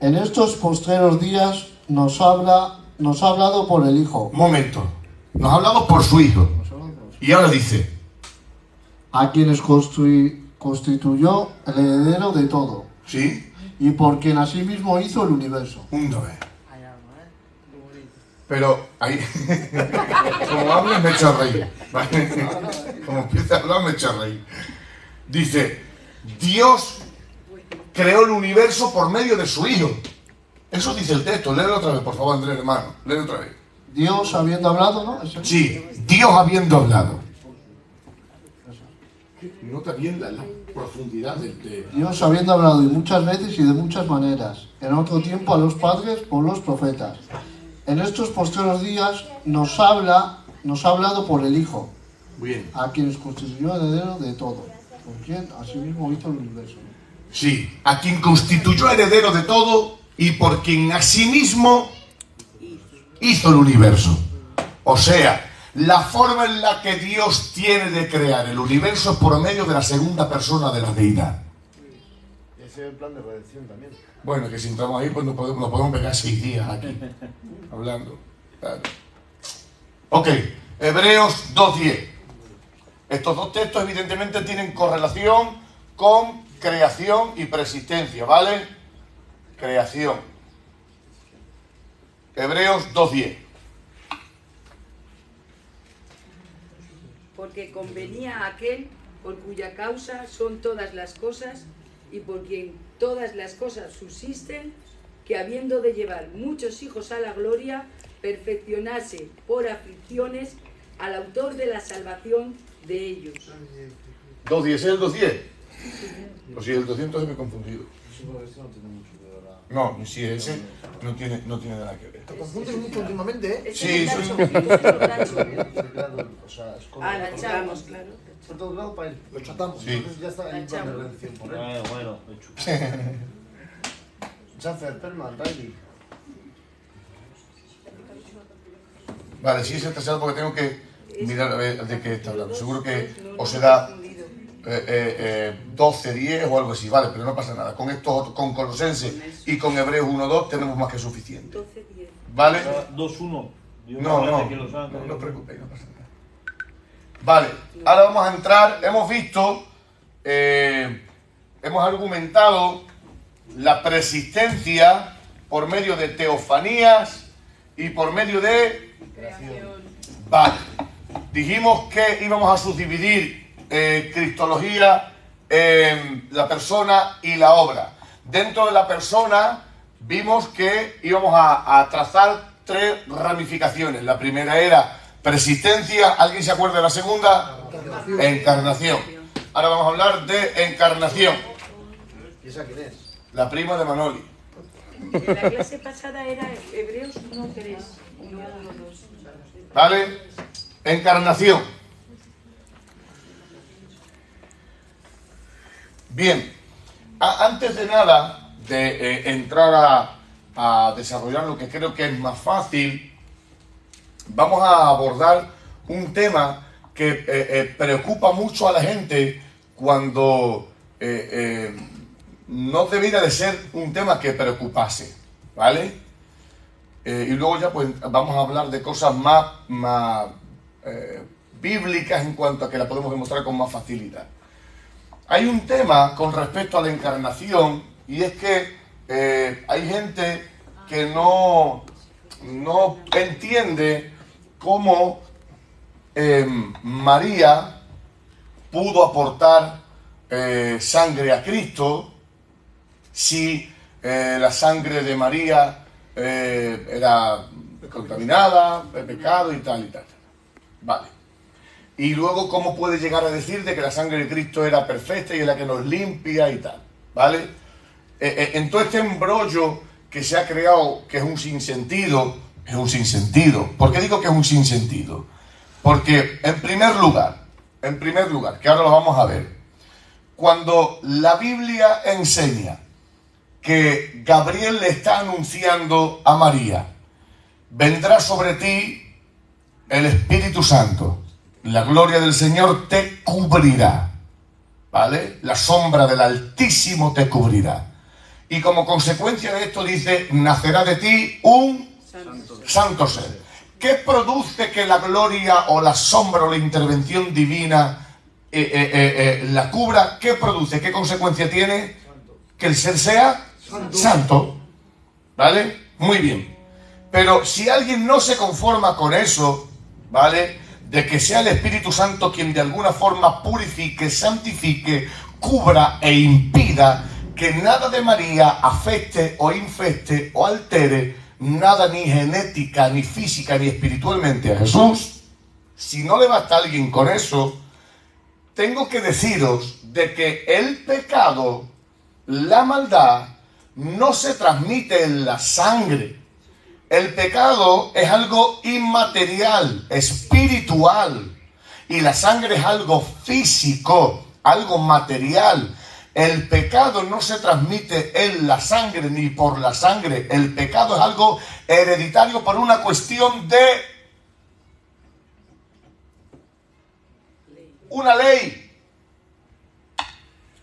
En estos postreros días nos ha hablado por el Hijo. Un momento. Nos ha hablado por su Hijo. Y ahora dice, a quienes constituyó el heredero de todo. ¿sí? Y por quien asimismo hizo el universo. Una vez. Pero ahí, como hablas me echa a reír. ¿Vale? Como empieza a hablar me echa a reír. Dice, Dios creó el universo por medio de su Hijo. Eso dice el texto. Léelo otra vez, por favor, Andrés, hermano. Léelo otra vez. Dios habiendo hablado, ¿no? Sí, Dios habiendo hablado. Nota bien la profundidad del texto. Dios habiendo hablado y muchas veces y de muchas maneras. En otro tiempo a los padres por los profetas. En estos postreros días nos ha hablado por el Hijo. Bien. A quienes constituyó el heredero de todo. Por quien asimismo hizo el universo. Sí, a quien constituyó heredero de todo y por quien asimismo hizo el universo. O sea, la forma en la que Dios tiene de crear el universo es por medio de la segunda persona de la deidad. Ese es el plan de redención también. Bueno, que si entramos ahí, pues nos podemos pegar 6 días aquí, hablando. Claro. Ok, Hebreos 2:10. Estos dos textos evidentemente tienen correlación con creación y persistencia, ¿vale? Creación. Hebreos 2:10. Porque convenía a aquel por cuya causa son todas las cosas y por quien todas las cosas subsisten, que habiendo de llevar muchos hijos a la gloria, perfeccionase por aflicciones al autor de la salvación de ellos. 2:10, ¿es el 2:10? Pues si el 200 me he confundido. No, si ese no tiene nada que ver. Te confundes mucho últimamente, ¿eh? Sí, La echamos, claro. Por todo lado para él. Lo chatamos. Sí. Entonces ya está La ahí con echamos. redención por él. Bueno, hecho. Schaffer, Perlman, Riley. Vale, sí es el tercero porque tengo que mirar a ver de qué está hablando. Seguro que os será 12:10 o algo así, vale, pero no pasa nada. Con estos, con Colosenses y con Hebreos 1:2 tenemos más que suficiente. 12:10. ¿Vale? 2-1. No os preocupéis, no pasa nada. Vale, ahora vamos a entrar, hemos visto, hemos argumentado la persistencia por medio de teofanías y por medio de... Vale, dijimos que íbamos a subdividir cristología en la persona y la obra. Dentro de la persona vimos que íbamos a trazar 3 ramificaciones. La primera era persistencia. ¿Alguien se acuerda de la segunda? Encarnación. Ahora vamos a hablar de encarnación. ¿Y esa quién es? La prima de Manoli. En la clase pasada era Hebreos 1:3. ¿Vale? Encarnación. Bien. Antes de nada, de entrar a desarrollar lo que creo que es más fácil, vamos a abordar un tema que preocupa mucho a la gente cuando no debería de ser un tema que preocupase, ¿vale? Y luego ya pues vamos a hablar de cosas más bíblicas en cuanto a que la podemos demostrar con más facilidad. Hay un tema con respecto a la encarnación y es que hay gente que no entiende cómo María pudo aportar sangre a Cristo si la sangre de María era contaminada, pecado y tal y tal. Vale. Y luego cómo puede llegar a decir de que la sangre de Cristo era perfecta y es la que nos limpia y tal. ¿Vale? En todo este embrollo que se ha creado, que es un sinsentido, es un sinsentido. ¿Por qué digo que es un sinsentido? Porque en primer lugar, que ahora lo vamos a ver, cuando la Biblia enseña que Gabriel le está anunciando a María, vendrá sobre ti el Espíritu Santo, la gloria del Señor te cubrirá, ¿vale? La sombra del Altísimo te cubrirá. Y como consecuencia de esto dice, nacerá de ti un santo ser. ¿Qué produce que la gloria o la sombra o la intervención divina la cubra? ¿Qué produce? ¿Qué consecuencia tiene? Que el ser sea santo. ¿Vale? Muy bien. Pero si alguien no se conforma con eso, ¿vale? De que sea el Espíritu Santo quien de alguna forma purifique, santifique, cubra e impida que nada de María afecte o infecte o altere nada ni genética, ni física, ni espiritualmente a Jesús, si no le basta a alguien con eso, tengo que deciros de que el pecado, la maldad, no se transmite en la sangre. El pecado es algo inmaterial, espiritual, y la sangre es algo físico, algo material. El pecado no se transmite en la sangre ni por la sangre. El pecado es algo hereditario por una cuestión de una ley.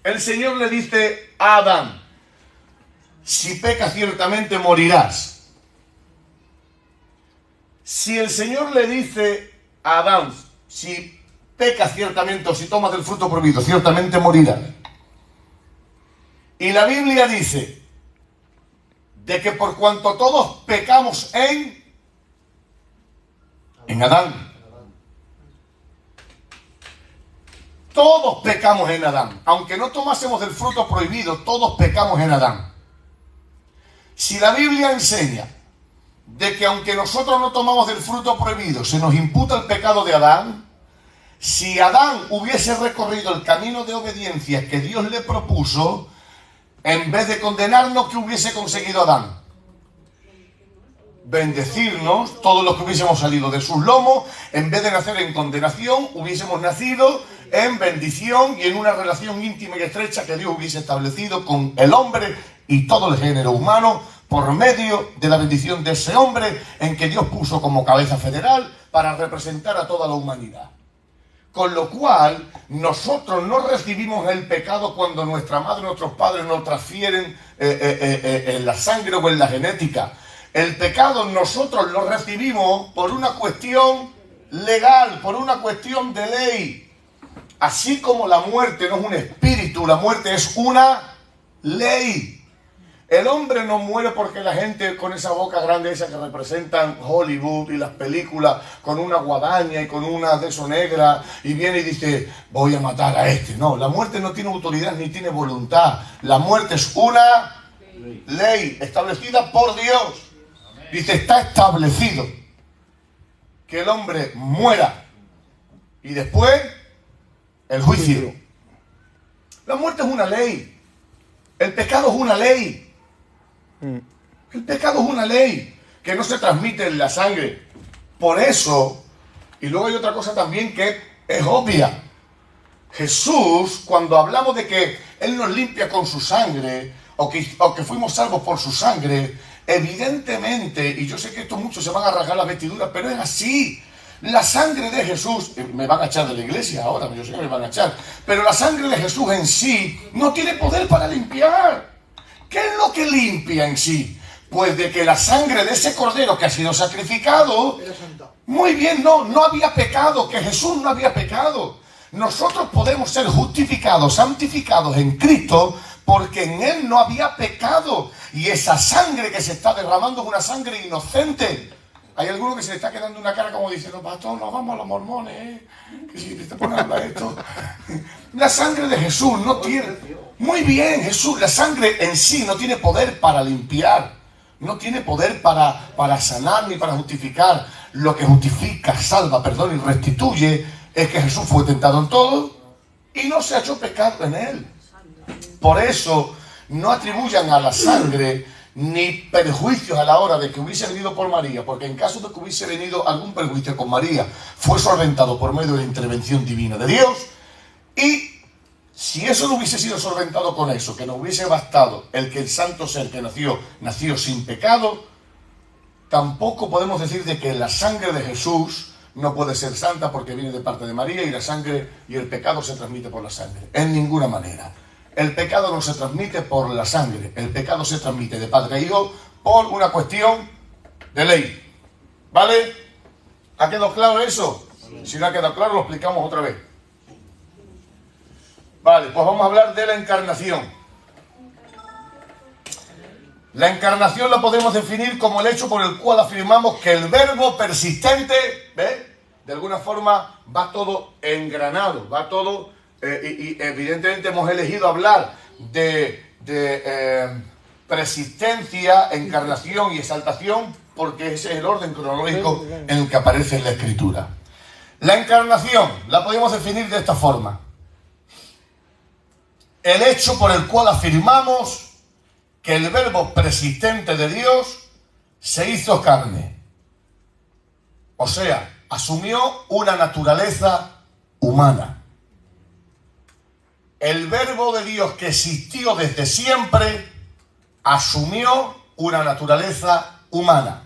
El Señor le dice a Adán, si pecas ciertamente morirás. Si el Señor le dice a Adán, si pecas ciertamente o si tomas del fruto prohibido, ciertamente morirás. Y la Biblia dice de que por cuanto todos pecamos en Adán. Todos pecamos en Adán. Aunque no tomásemos del fruto prohibido, todos pecamos en Adán. Si la Biblia enseña de que aunque nosotros no tomamos del fruto prohibido, se nos imputa el pecado de Adán, si Adán hubiese recorrido el camino de obediencia que Dios le propuso, en vez de condenarnos, ¿qué hubiese conseguido Adán? Bendecirnos, todos los que hubiésemos salido de sus lomos. En vez de nacer en condenación, hubiésemos nacido en bendición y en una relación íntima y estrecha que Dios hubiese establecido con el hombre y todo el género humano por medio de la bendición de ese hombre en que Dios puso como cabeza federal para representar a toda la humanidad. Con lo cual, nosotros no recibimos el pecado cuando nuestra madre o nuestros padres nos transfieren en la sangre o en la genética. El pecado nosotros lo recibimos por una cuestión legal, por una cuestión de ley. Así como la muerte no es un espíritu, la muerte es una ley. El hombre no muere porque la gente con esa boca grande esa que representan Hollywood y las películas, con una guadaña y con una de eso negra, y viene y dice, voy a matar a este. No, la muerte no tiene autoridad ni tiene voluntad. La muerte es una ley establecida por Dios. Dice, está establecido que el hombre muera y después el juicio. La muerte es una ley. El pecado es una ley. El pecado es una ley que no se transmite en la sangre. Por eso, y luego hay otra cosa también que es obvia. Jesús, cuando hablamos de que Él nos limpia con su sangre, o que fuimos salvos por su sangre, evidentemente, y yo sé que esto muchos se van a rasgar las vestiduras, pero es así. La sangre de Jesús, me van a echar de la iglesia ahora, yo sé que me van a echar, pero la sangre de Jesús en sí no tiene poder para limpiar. ¿Qué es lo que limpia en sí? Pues de que la sangre de ese cordero que ha sido sacrificado, muy bien, no había pecado, que Jesús no había pecado. Nosotros podemos ser justificados, santificados en Cristo, porque en Él no había pecado. Y esa sangre que se está derramando es una sangre inocente. Hay alguno que se le está quedando una cara como diciendo, pastor, nos vamos a los mormones, que si te ponen a hablar esto. La sangre de Jesús no tiene... Muy bien, Jesús, la sangre en sí no tiene poder para limpiar. No tiene poder para sanar ni para justificar. Lo que justifica, salva, perdona y restituye es que Jesús fue tentado en todo y no se ha hecho pecado en Él. Por eso no atribuyan a la sangre ni perjuicios a la hora de que hubiese venido por María, porque en caso de que hubiese venido algún perjuicio con María, fue solventado por medio de la intervención divina de Dios. Y si eso no hubiese sido solventado con eso, que no hubiese bastado el que el santo ser que nació sin pecado, tampoco podemos decir de que la sangre de Jesús no puede ser santa porque viene de parte de María y la sangre y el pecado se transmite por la sangre. En ninguna manera. El pecado no se transmite por la sangre, el pecado se transmite de padre a hijo por una cuestión de ley. ¿Vale? ¿Ha quedado claro eso? Si no ha quedado claro, lo explicamos otra vez. Vale, pues vamos a hablar de la encarnación. La encarnación la podemos definir como el hecho por el cual afirmamos que el verbo persistente, ¿ves? De alguna forma va todo engranado, va todo... y evidentemente hemos elegido hablar de persistencia, encarnación y exaltación porque ese es el orden cronológico en el que aparece en la Escritura. La encarnación la podemos definir de esta forma. El hecho por el cual afirmamos que el verbo persistente de Dios se hizo carne. O sea, asumió una naturaleza humana. El verbo de Dios que existió desde siempre asumió una naturaleza humana.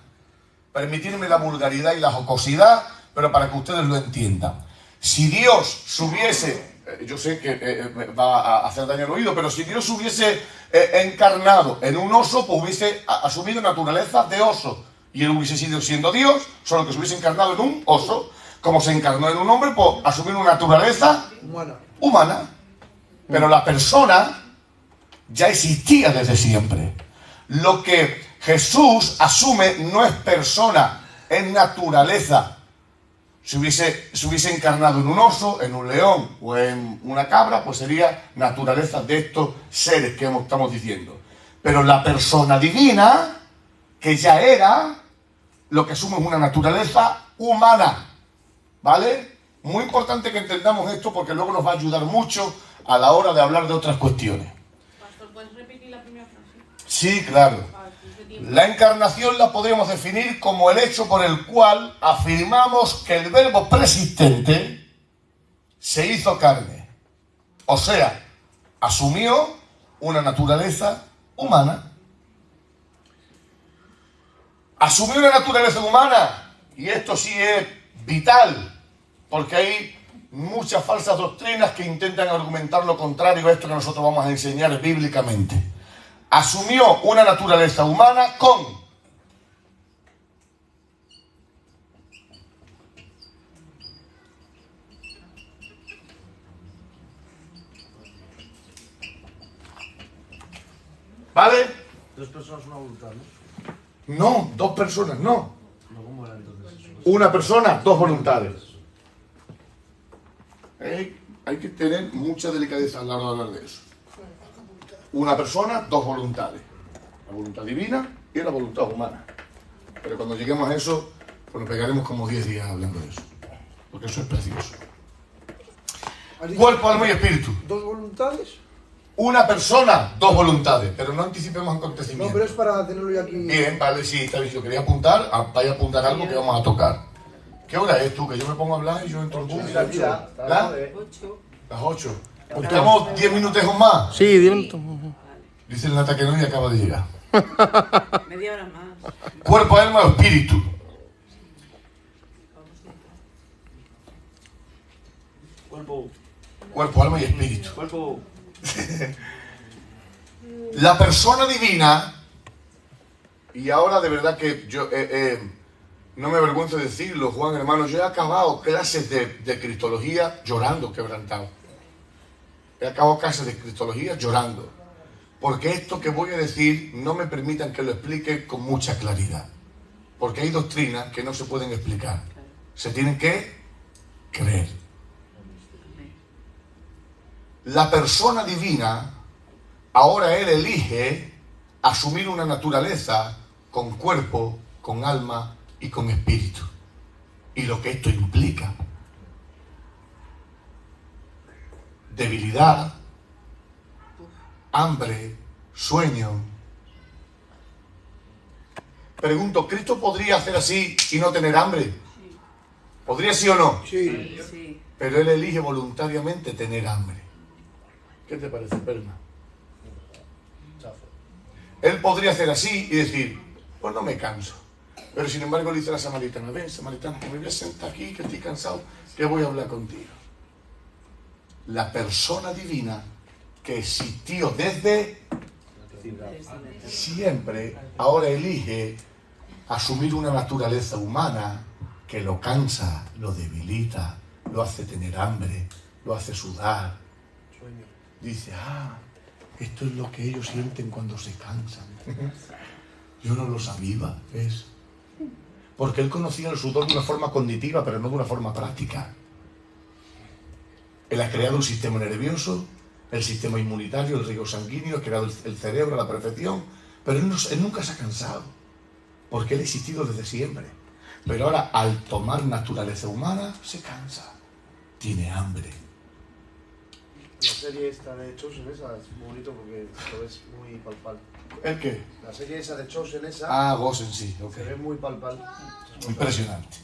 Permitidme la vulgaridad y la jocosidad, pero para que ustedes lo entiendan. Si Dios se hubiese, yo sé que va a hacer daño al oído, pero si Dios se hubiese encarnado en un oso, pues hubiese asumido naturaleza de oso. Y él hubiese sido siendo Dios, solo que se hubiese encarnado en un oso. Como se encarnó en un hombre, pues asumió una naturaleza humana. Pero la persona ya existía desde siempre. Lo que Jesús asume no es persona, es naturaleza. Si hubiese encarnado en un oso, en un león o en una cabra, pues sería naturaleza de estos seres que estamos diciendo. Pero la persona divina, que ya era, lo que asume es una naturaleza humana. ¿Vale? Muy importante que entendamos esto porque luego nos va a ayudar mucho a la hora de hablar de otras cuestiones. Pastor, ¿puedes repetir la primera frase? Sí, claro. La encarnación la podríamos definir como el hecho por el cual afirmamos que el verbo preexistente se hizo carne. O sea, asumió una naturaleza humana. Asumió una naturaleza humana. Y esto sí es vital, porque hay muchas falsas doctrinas que intentan argumentar lo contrario a esto que nosotros vamos a enseñar bíblicamente. Asumió una naturaleza humana con ¿vale? Dos personas, una voluntad, ¿no? No, dos personas, no. ¿Cómo era entonces eso? Una persona, dos voluntades. Hay que tener mucha delicadeza a la hora de hablar de eso. Una persona, dos voluntades. La voluntad divina y la voluntad humana. Pero cuando lleguemos a eso, pues nos pegaremos como 10 días hablando de eso. Porque eso es precioso. Cuerpo, alma y espíritu. ¿Dos voluntades? Una persona, dos voluntades. Pero no anticipemos acontecimientos. No, pero es para tenerlo ya aquí. Bien, vale, sí, está bien. Si yo quería apuntar, vaya a apuntar algo que vamos a tocar. ¿Qué hora es tú? Que yo me pongo a hablar y yo entro al bus. Las 8. Las 8. Pues tenemos 10 minutos más. Sí, 10 minutos. Dice el Nata que no y acaba de llegar. Media hora más. Cuerpo, alma o espíritu. Cuerpo, alma y espíritu. La persona divina, y ahora de verdad que yo no me avergüenzo de decirlo, Juan, hermano, yo he acabado clases de cristología llorando, quebrantado. He acabado clases de cristología llorando. Porque esto que voy a decir no me permitan que lo explique con mucha claridad. Porque hay doctrinas que no se pueden explicar. Se tienen que creer. La persona divina, ahora él elige asumir una naturaleza con cuerpo, con alma y con espíritu. Y lo que esto implica. Debilidad, hambre, sueño. Pregunto, ¿Cristo podría hacer así y no tener hambre? ¿Podría sí o no? Sí. Pero él elige voluntariamente tener hambre. ¿Qué te parece, Perma? Él podría hacer así y decir, pues no me canso. Pero sin embargo le dice a la samaritana, ven samaritana, que me voy a sentar aquí, que estoy cansado, que voy a hablar contigo. La persona divina que existió desde siempre, ahora elige asumir una naturaleza humana que lo cansa, lo debilita, lo hace tener hambre, lo hace sudar. Dice, esto es lo que ellos sienten cuando se cansan. Yo no lo sabía, ¿ves? Porque él conocía el sudor de una forma cognitiva, pero no de una forma práctica. Él ha creado un sistema nervioso, el sistema inmunitario, el riego sanguíneo, ha creado el cerebro a la perfección, pero él nunca se ha cansado, porque él ha existido desde siempre. Pero ahora, al tomar naturaleza humana, se cansa, tiene hambre. La serie esta de Chosen esa es muy bonito porque lo ves muy palpable. ¿El qué? La serie esa de Chosen esa Gosen, sí, ok. se ve muy palpable. Impresionante.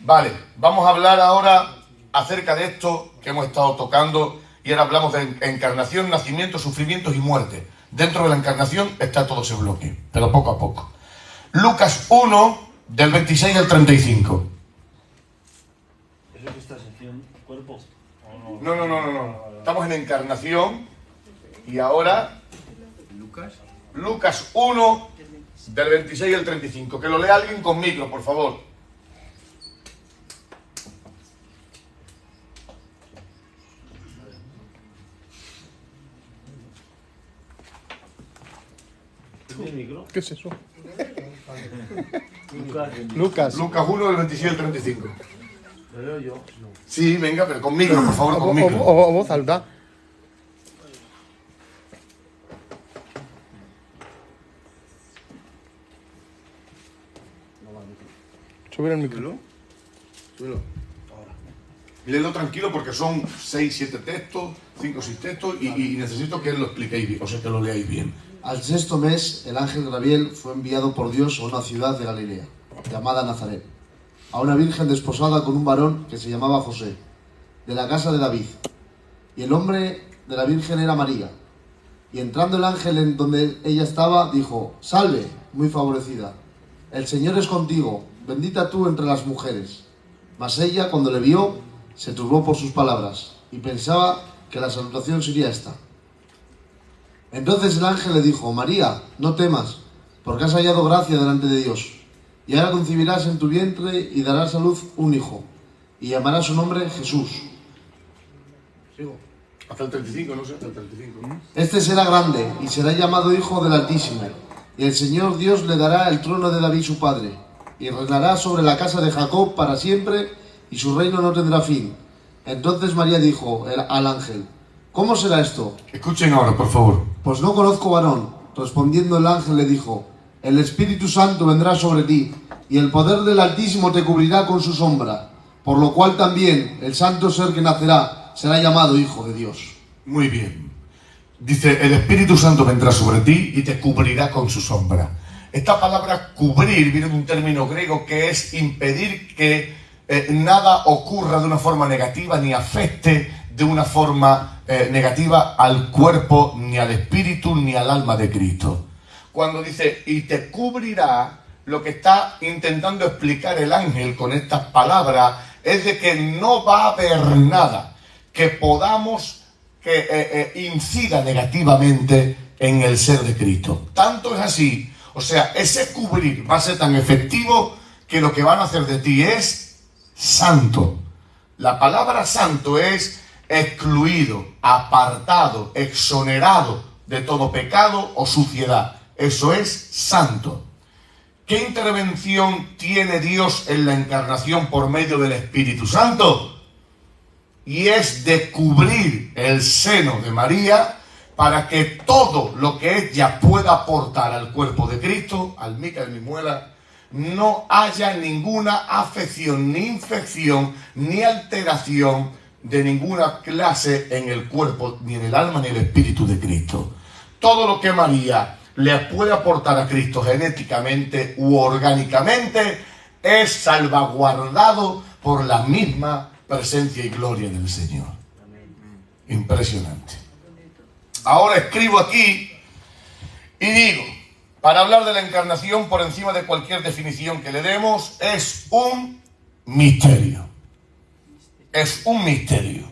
Vale, vamos a hablar ahora acerca de esto que hemos estado tocando y ahora hablamos de encarnación, nacimiento, sufrimientos y muerte. Dentro de la encarnación está todo ese bloque, pero poco a poco. Lucas 1, del 26 al 35. ¿Eso que esta sección, cuerpo? No. Estamos en encarnación y ahora Lucas 1, del 26 al 35. Que lo lea alguien con micro, por favor. ¿Qué es eso? Lucas. Lucas 1, del 27 al 35. ¿Lo leo yo? Sí, venga, pero con micro, por favor, con micro. O voz alta. Subir el micro. Súbelo. Léelo tranquilo porque son 6, 7 textos, 5 o 6 textos y necesito que lo expliquéis bien, o sea, que lo leáis bien. Al sexto mes, el ángel Gabriel fue enviado por Dios a una ciudad de Galilea, llamada Nazaret, a una virgen desposada con un varón que se llamaba José, de la casa de David. Y el nombre de la virgen era María. Y entrando el ángel en donde ella estaba, dijo: «Salve, muy favorecida, el Señor es contigo, bendita tú entre las mujeres». Mas ella, cuando le vio, se turbó por sus palabras, y pensaba que la salutación sería esta. Entonces el ángel le dijo: «María, no temas, porque has hallado gracia delante de Dios. Y ahora concebirás en tu vientre y darás a luz un hijo, y llamarás su nombre Jesús. Sigo. Hasta el 35, no sé, hasta el 35. Este será grande, y será llamado Hijo del Altísimo. Y el Señor Dios le dará el trono de David su padre, y reinará sobre la casa de Jacob para siempre, y su reino no tendrá fin». Entonces María dijo al ángel: «¿Cómo será esto?». Escuchen ahora, por favor. «Pues no conozco varón». Respondiendo el ángel le dijo: «El Espíritu Santo vendrá sobre ti, y el poder del Altísimo te cubrirá con su sombra, por lo cual también el santo ser que nacerá será llamado Hijo de Dios». Muy bien. Dice: el Espíritu Santo vendrá sobre ti y te cubrirá con su sombra. Esta palabra cubrir viene de un término griego que es impedir que nada ocurra de una forma negativa ni afecte de una forma negativa al cuerpo, ni al espíritu, ni al alma de Cristo. Cuando dice y te cubrirá, lo que está intentando explicar el ángel con estas palabras es de que no va a haber nada que podamos que incida negativamente en el ser de Cristo. Tanto es así, o sea, ese cubrir va a ser tan efectivo que lo que van a hacer de ti es santo. La palabra santo es excluido, apartado, exonerado de todo pecado o suciedad. Eso es santo. ¿Qué intervención tiene Dios en la encarnación por medio del Espíritu Santo? Y es de cubrir el seno de María para que todo lo que ella pueda aportar al cuerpo de Cristo, al mica de mi muela, no haya ninguna afección, ni infección, ni alteración de ninguna clase en el cuerpo, ni en el alma, ni en el espíritu de Cristo. Todo lo que María le puede aportar a Cristo genéticamente u orgánicamente es salvaguardado por la misma presencia y gloria del Señor. Impresionante. Ahora escribo aquí y digo, para hablar de la encarnación por encima de cualquier definición que le demos, es un misterio. Es un misterio.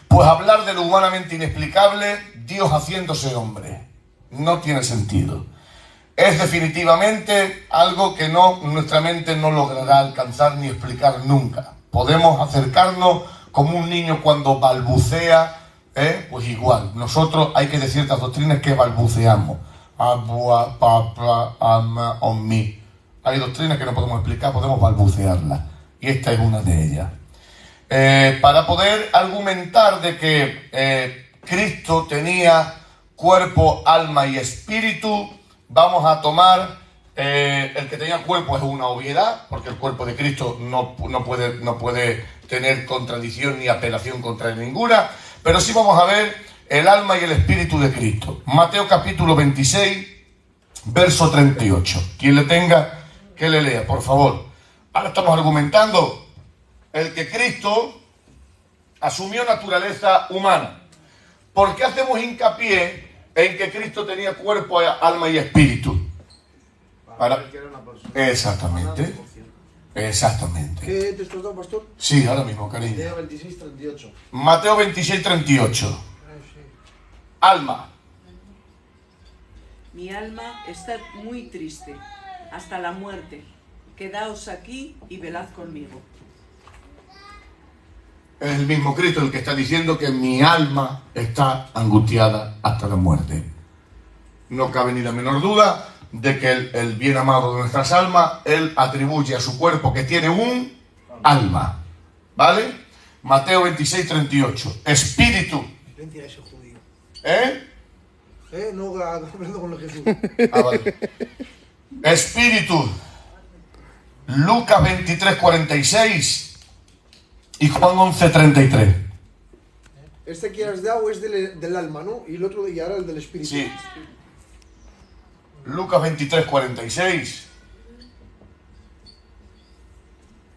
Pues hablar de lo humanamente inexplicable, Dios haciéndose hombre, no tiene sentido. Es definitivamente algo que nuestra mente no logrará alcanzar ni explicar nunca. Podemos acercarnos como un niño cuando balbucea, pues igual. Nosotros hay que decir ciertas doctrinas que balbuceamos. Abua, papa, ama, ommi. Hay doctrinas que no podemos explicar, podemos balbucearlas. Y esta es una de ellas. Para poder argumentar de que Cristo tenía cuerpo, alma y espíritu, vamos a tomar el que tenía cuerpo es una obviedad, porque el cuerpo de Cristo no puede tener contradicción ni apelación contra ninguna, pero sí vamos a ver el alma y el espíritu de Cristo. Mateo capítulo 26, verso 38. Quien le tenga, que le lea, por favor. Ahora estamos argumentando el que Cristo asumió naturaleza humana. ¿Por qué hacemos hincapié en que Cristo tenía cuerpo, alma y espíritu? Exactamente. Exactamente. ¿Qué te has dado, pastor? Sí, ahora mismo, cariño. Mateo 26, 38. Mateo 26, 38. Alma. Mi alma está muy triste, hasta la muerte. Quedaos aquí y velad conmigo. Es el mismo Cristo el que está diciendo que mi alma está angustiada hasta la muerte. No cabe ni la menor duda, de que el bien amado de nuestras almas, Él atribuye a su cuerpo que tiene un alma. ¿Vale? Mateo 26, 38. Espíritu. ¿Eh? No, hablando con Jesús. Ah, vale. Espíritu. Lucas 23, 46 y Juan 11, 33. Este que has dado es del alma, ¿no? Y el otro y ahora el del espíritu. Sí. Lucas 23, 46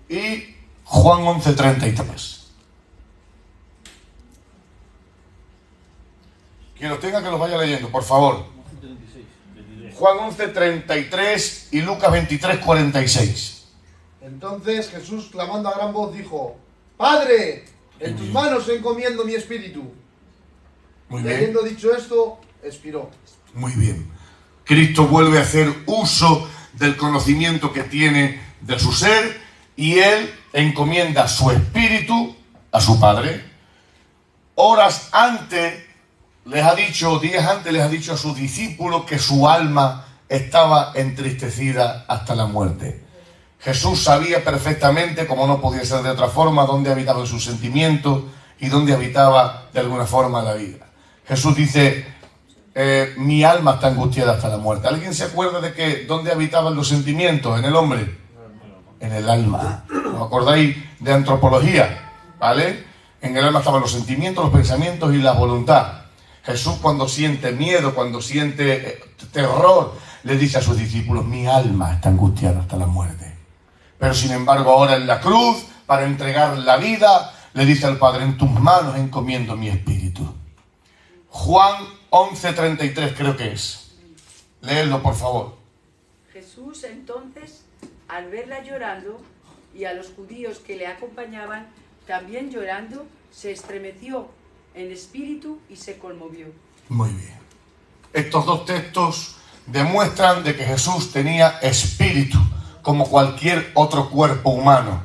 y Juan 11, 33. Quien los tenga que los vaya leyendo, por favor. Juan 11, 33 y Lucas 23, 46. Entonces Jesús, clamando a gran voz, dijo: Padre, en tus manos encomiendo mi espíritu. Muy Y bien. habiendo dicho esto, expiró. Muy bien. Cristo vuelve a hacer uso del conocimiento que tiene de su ser y Él encomienda su espíritu a su Padre. Horas antes les ha dicho, días antes les ha dicho a sus discípulos que su alma estaba entristecida hasta la muerte. Jesús sabía perfectamente, como no podía ser de otra forma, dónde habitaban sus sentimientos y dónde habitaba de alguna forma la vida. Jesús dice: mi alma está angustiada hasta la muerte. ¿Alguien se acuerda de que dónde habitaban los sentimientos en el hombre? En el alma. ¿Os acordáis de antropología? ¿Vale? En el alma estaban los sentimientos, los pensamientos y la voluntad. Jesús, cuando siente miedo, cuando siente terror, le dice a sus discípulos: mi alma está angustiada hasta la muerte. Pero sin embargo, ahora en la cruz, para entregar la vida, le dice al Padre: en tus manos encomiendo mi espíritu. Juan 11:33 creo que es. Léelo, por favor. Jesús entonces, al verla llorando, y a los judíos que le acompañaban también llorando, se estremeció en espíritu y se conmovió. Muy bien. Estos dos textos demuestran de que Jesús tenía espíritu, como cualquier otro cuerpo humano.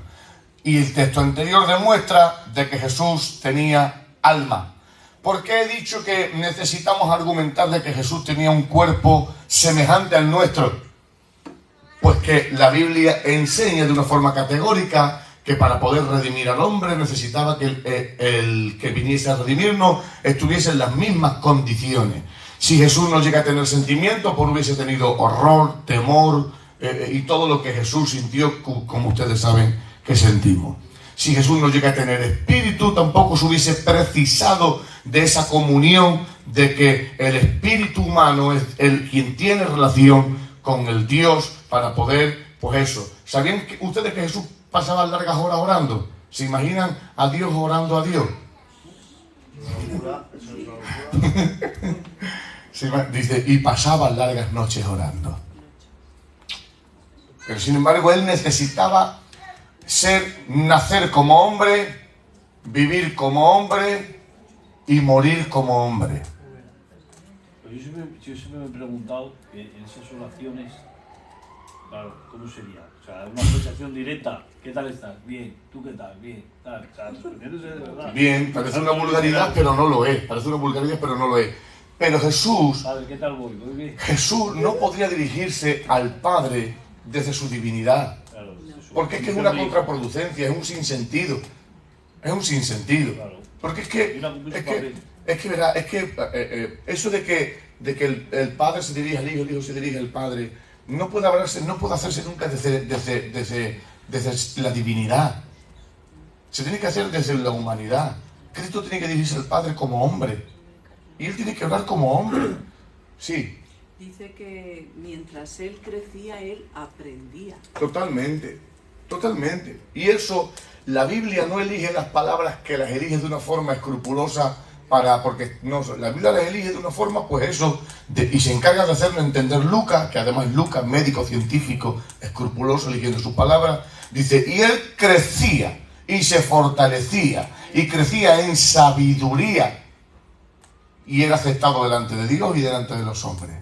Y el texto anterior demuestra de que Jesús tenía alma. ¿Por qué he dicho que necesitamos argumentar de que Jesús tenía un cuerpo semejante al nuestro? Pues que la Biblia enseña de una forma categórica que para poder redimir al hombre necesitaba que el que viniese a redimirnos estuviese en las mismas condiciones. Si Jesús no llega a tener sentimientos, pues hubiese tenido horror, temor y todo lo que Jesús sintió, como ustedes saben que sentimos. Si Jesús no llega a tener espíritu, tampoco se hubiese precisado de esa comunión de que el espíritu humano es el quien tiene relación con el Dios para poder, pues eso. ¿Sabían ustedes que Jesús pasaba largas horas orando? ¿Se imaginan a Dios orando a Dios? Dice, y pasaba largas noches orando. Pero sin embargo, él necesitaba nacer como hombre, vivir como hombre y morir como hombre. Pero yo siempre me he preguntado en esas oraciones, claro, ¿cómo sería? O sea, una conversación directa. ¿Qué tal estás? Bien. ¿Tú qué tal? Bien. Tal. O sea, respondiéndose de verdad. Bien, parece una vulgaridad, pero no lo es. Parece una vulgaridad, pero no lo es. Pero Jesús, Padre, ¿qué tal voy? ¿Voy bien? Jesús no podría dirigirse al Padre desde su divinidad. Claro, Porque es que es una contraproducencia, es un sinsentido. Es un sinsentido. Claro. Porque es que eso de que el Padre se dirige al Hijo, el Hijo se dirige al Padre, no puede hacerse nunca desde la divinidad. Se tiene que hacer desde la humanidad. Cristo tiene que dirigirse al Padre como hombre. Y Él tiene que hablar como hombre. Sí. Dice que mientras él crecía, él aprendía. Totalmente. Totalmente. Y eso, la Biblia no elige las palabras que las elige de una forma escrupulosa porque no, la Biblia las elige de una forma, pues eso, y se encarga de hacerlo entender Lucas, que además Lucas, médico científico, escrupuloso eligiendo sus palabras, dice, y él crecía y se fortalecía y crecía en sabiduría y era aceptado delante de Dios y delante de los hombres.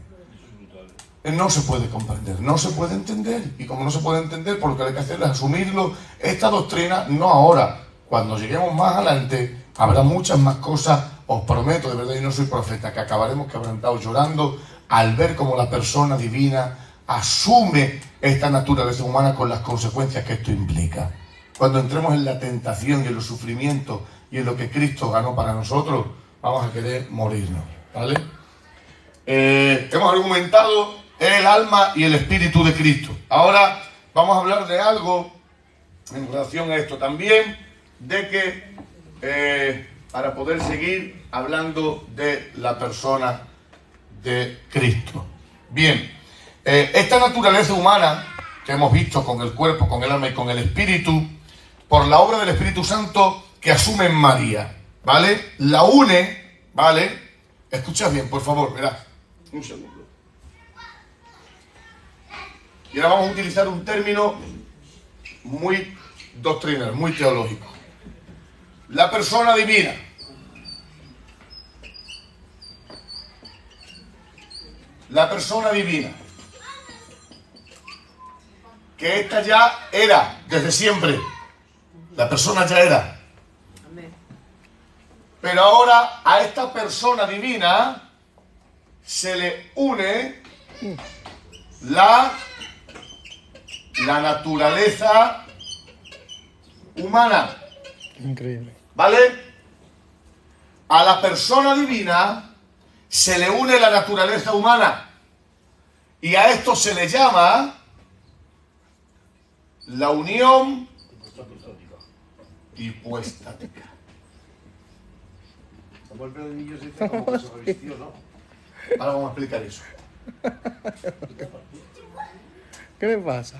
No se puede comprender, no se puede entender. Y como no se puede entender, por lo que hay que hacer es asumirlo. Esta doctrina, no ahora, cuando lleguemos más adelante, habrá muchas más cosas, os prometo, de verdad, y no soy profeta, que acabaremos quebrantados llorando al ver cómo la persona divina asume esta naturaleza humana con las consecuencias que esto implica. Cuando entremos en la tentación y en los sufrimientos y en lo que Cristo ganó para nosotros, vamos a querer morirnos, ¿vale? Hemos argumentado el alma y el espíritu de Cristo. Ahora vamos a hablar de algo en relación a esto también, de que para poder seguir hablando de la persona de Cristo. Bien, esta naturaleza humana que hemos visto con el cuerpo, con el alma y con el espíritu, por la obra del Espíritu Santo que asume en María, ¿vale? La une, ¿vale? Escuchad bien, por favor, verás. Un segundo. Y ahora vamos a utilizar un término muy doctrinal, muy teológico. La persona divina. La persona divina. Que esta ya era, desde siempre. La persona ya era. Pero ahora a esta persona divina se le une la naturaleza humana. Increíble. ¿Vale? A la persona divina se le une la naturaleza humana. Y a esto se le llama la unión hipostática. Ahora vamos a explicar eso. ¿Qué le pasa?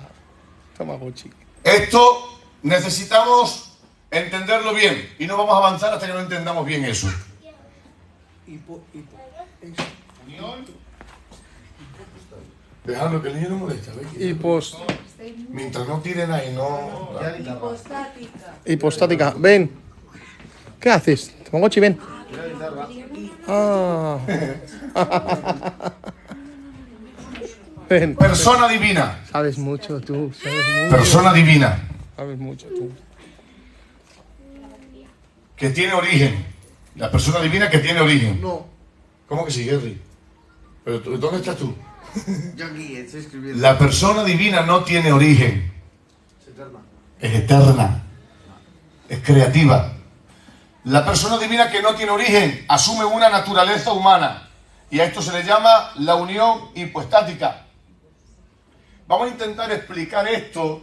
Tamagotchi. Esto necesitamos entenderlo bien y no vamos a avanzar hasta que no entendamos bien eso. Dejadlo que el niño no molesta. Mientras no tiren ahí, no... Hipostática. Ven. ¿Qué haces? Tamagotchi, ven. Ah. Ven. Persona divina. Sabes mucho tú. Sabes mucho. Persona divina. Sabes mucho tú. Que tiene origen. La persona divina que tiene origen. No. ¿Cómo que sí, Henry? ¿Pero dónde estás tú? Yo aquí estoy escribiendo. La persona divina no tiene origen. Es eterna. Es eterna. Es creativa. La persona divina que no tiene origen asume una naturaleza humana. Y a esto se le llama la unión hipostática. Vamos a intentar explicar esto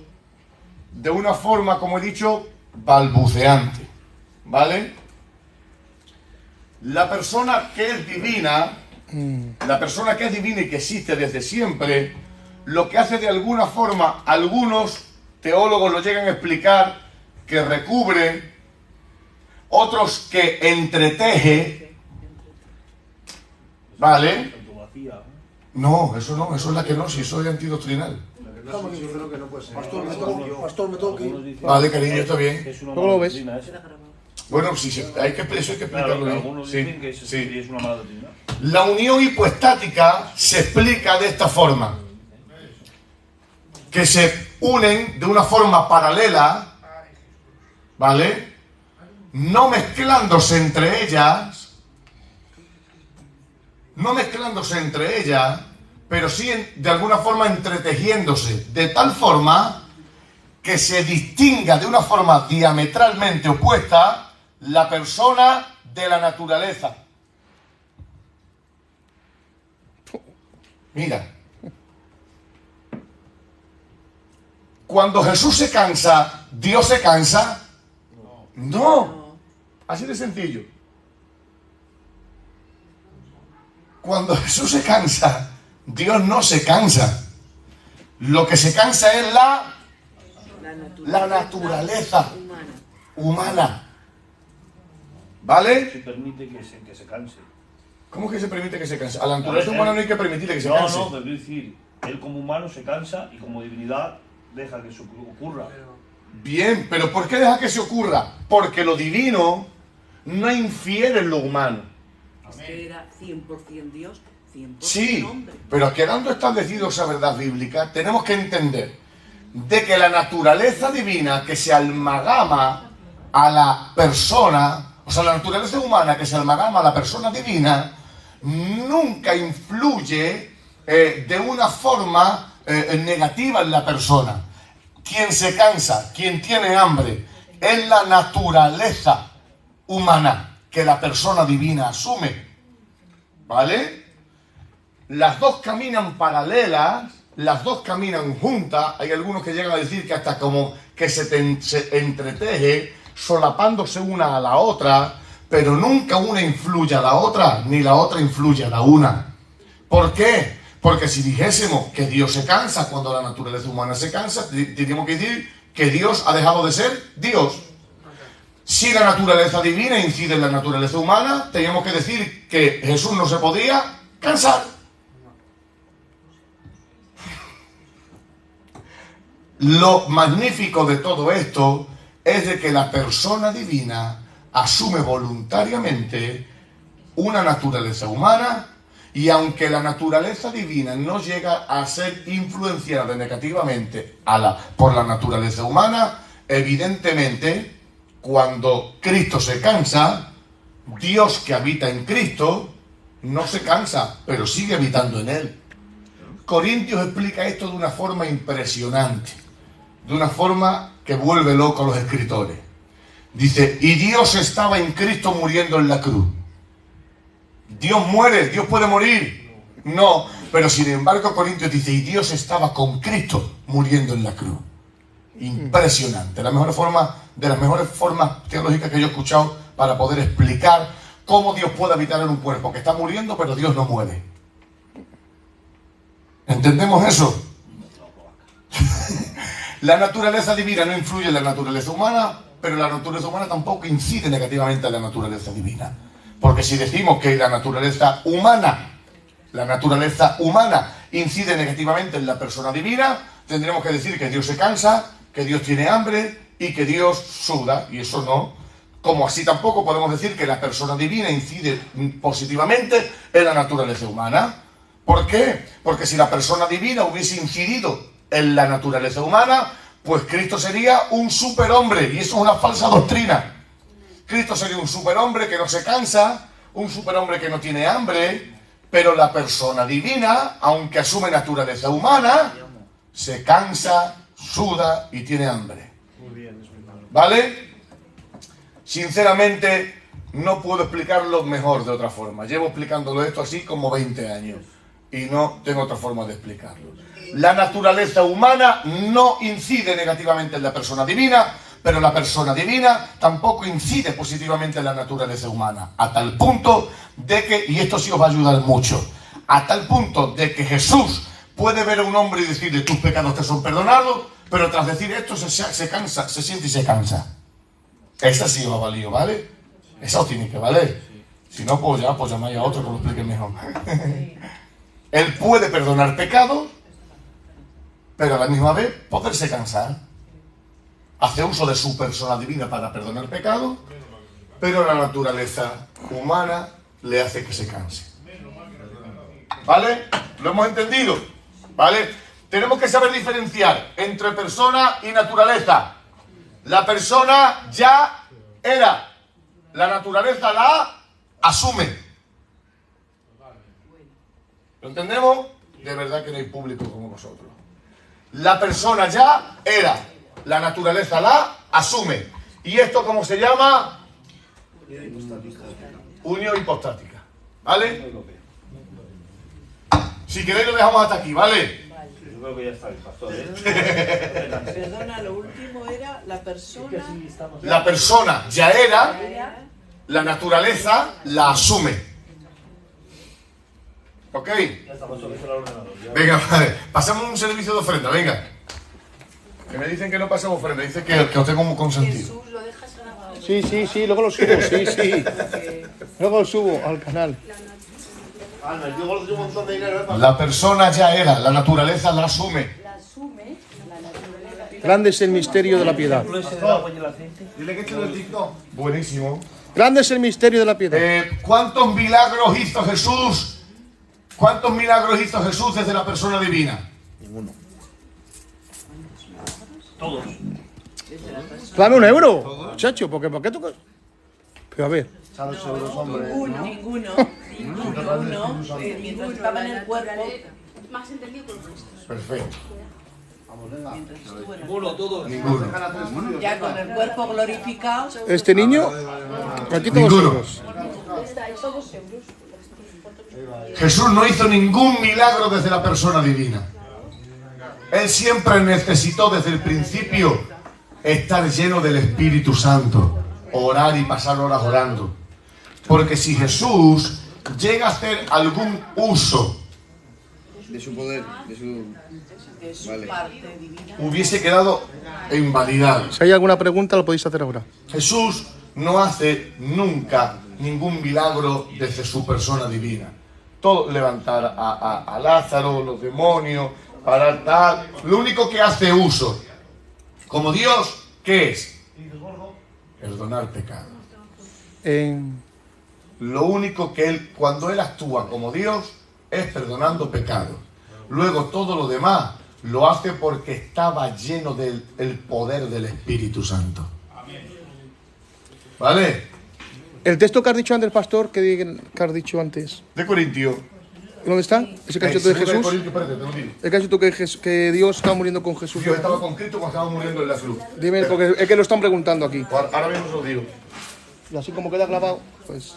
de una forma, como he dicho, balbuceante. ¿Vale? La persona que es divina, y que existe desde siempre, lo que hace de alguna forma, algunos teólogos lo llegan a explicar, que recubre, otros que entreteje, ¿vale? No, eso es la kenosis, eso es antidoctrinal. Yo creo que no puede ser. Pastor, me tengo que ir. Vale, cariño, está bien. ¿Cómo lo ves? Bueno, sí, eso hay que explicarlo bien. Algunos dicen que eso sí es una mala doctrina. La unión hipostática se explica de esta forma. Que se unen de una forma paralela, ¿vale? No mezclándose entre ellas, pero sí de alguna forma entretejiéndose, de tal forma que se distinga de una forma diametralmente opuesta la persona de la naturaleza. Mira, cuando Jesús se cansa, ¿Dios se cansa? No. Así de sencillo. Cuando Jesús se cansa, Dios no se cansa. Lo que se cansa es la naturaleza humana. ¿Vale? Se permite que se canse. ¿Cómo que se permite que se canse? A la naturaleza humana no hay que permitirle que se canse. No, pero quiero decir, él como humano se cansa y como divinidad deja que eso ocurra. Bien, pero ¿por qué deja que se ocurra? Porque lo divino no infiere en lo humano. Es que era 100% Dios, 100% Sí, hombre. pero quedando establecido esa verdad bíblica, tenemos que entender de que la naturaleza divina que se amalgama a la persona, o sea, la naturaleza humana que se amalgama a la persona divina, nunca influye de una forma negativa en la persona. Quien se cansa, quien tiene hambre, es la naturaleza humana que la persona divina asume. ¿Vale? Las dos caminan paralelas, las dos caminan juntas. Hay algunos que llegan a decir que hasta como que se entreteje, solapándose una a la otra, pero nunca una influye a la otra, ni la otra influye a la una. ¿Por qué? Porque si dijésemos que Dios se cansa cuando la naturaleza humana se cansa, tendríamos que decir que Dios ha dejado de ser Dios. Si la naturaleza divina incide en la naturaleza humana, teníamos que decir que Jesús no se podía cansar. Lo magnífico de todo esto es de que la persona divina asume voluntariamente una naturaleza humana, y aunque la naturaleza divina no llega a ser influenciada negativamente por la naturaleza humana, evidentemente, cuando Cristo se cansa, Dios que habita en Cristo no se cansa, pero sigue habitando en él. Corintios explica esto de una forma impresionante, de una forma que vuelve loco a los escritores. Dice, y Dios estaba en Cristo muriendo en la cruz. Dios muere, Dios puede morir. No, pero sin embargo Corintios dice, y Dios estaba con Cristo muriendo en la cruz. Impresionante. De las mejores formas teológicas que yo he escuchado para poder explicar cómo Dios puede habitar en un cuerpo que está muriendo, pero Dios no muere. ¿Entendemos eso? La naturaleza divina no influye en la naturaleza humana, pero la naturaleza humana tampoco incide negativamente en la naturaleza divina. Porque si decimos que la naturaleza humana incide negativamente en la persona divina, tendremos que decir que Dios se cansa, que Dios tiene hambre y que Dios suda, y eso no. Como así tampoco podemos decir que la persona divina incide positivamente en la naturaleza humana. ¿Por qué? Porque si la persona divina hubiese incidido en la naturaleza humana, pues Cristo sería un superhombre, y eso es una falsa doctrina. Cristo sería un superhombre que no se cansa, un superhombre que no tiene hambre, pero la persona divina, aunque asume naturaleza humana, se cansa, suda y tiene hambre. ¿Vale? Sinceramente, no puedo explicarlo mejor de otra forma. Llevo explicándolo esto así como 20 años y no tengo otra forma de explicarlo. La naturaleza humana no incide negativamente en la persona divina, pero la persona divina tampoco incide positivamente en la naturaleza humana, a tal punto de que, y esto sí os va a ayudar mucho, a tal punto de que Jesús puede ver a un hombre y decirle, tus pecados te son perdonados, pero tras decir esto se cansa, se siente y se cansa. Esa sí os ha valido, ¿vale? Esa os tiene que valer. Si no, pues llamáis a otro que lo explique mejor. Él puede perdonar pecados, pero a la misma vez poderse cansar. Hace uso de su persona divina para perdonar pecado, pero la naturaleza humana le hace que se canse. ¿Vale? ¿Lo hemos entendido? ¿Vale? Tenemos que saber diferenciar entre persona y naturaleza. La persona ya era, la naturaleza la asume. ¿Lo entendemos? De verdad que no hay público como vosotros. La persona ya era, la naturaleza la asume. ¿Y esto cómo se llama? Unión hipostática. ¿Vale? Si queréis lo dejamos hasta aquí, ¿vale? Yo creo que ya está el pastor, Perdona, lo último era la persona. La persona ya era, la naturaleza la asume. ¿Ok? Venga, vale. Pasamos un servicio de ofrenda, venga. Que me dicen que no pasamos ofrenda, dicen que os tengo muy consentido. Jesús, lo dejas grabado. Sí, luego lo subo, sí. Luego lo subo al canal. La persona ya era, la naturaleza la asume. Grande es el misterio de la piedad. Dile que eche el TikTok. Buenísimo. Grande es el misterio de la piedad. ¿Cuántos milagros hizo Jesús? ¿Cuántos milagros hizo Jesús desde la persona divina? Ninguno. Todos. Dame €1, muchacho, porque ¿por qué tú? Pero a ver. Ninguno. Ninguno, mientras estaba en el cuerpo, Más entendido con gestos. Perfecto. mientras estuvo en el Ninguno, todos. Ninguno. ya con el cuerpo glorificado, Este niño, aquí todos Ninguno. euros. Jesús no hizo ningún milagro desde la persona divina. Él siempre necesitó desde el principio estar lleno del Espíritu Santo, orar y pasar horas orando. Porque si Jesús llega a hacer algún uso, De su poder, de su... de su Vale. parte divina. hubiese quedado invalidado. Si hay alguna pregunta, lo podéis hacer ahora. Jesús no hace nunca ningún milagro desde su persona divina. Todo, levantar a Lázaro, los demonios, parar tal. Lo único que hace uso, como Dios, ¿qué es? Perdonar pecados. Lo único que Él, cuando Él actúa como Dios, es perdonando pecados. Luego todo lo demás lo hace porque estaba lleno del el poder del Espíritu Santo. ¿Vale? El texto que has dicho antes, pastor, que has dicho antes, De Corintios. ¿dónde está? Ese que has dicho tú de Segunda Jesús. Corintios, espérate, te lo digo. El que has dicho tú que Dios estaba muriendo con Jesús. Dios estaba con Cristo cuando estaba muriendo en la cruz. Dime, porque es que lo están preguntando aquí. Ahora mismo se lo digo. Y así como queda clavado, pues...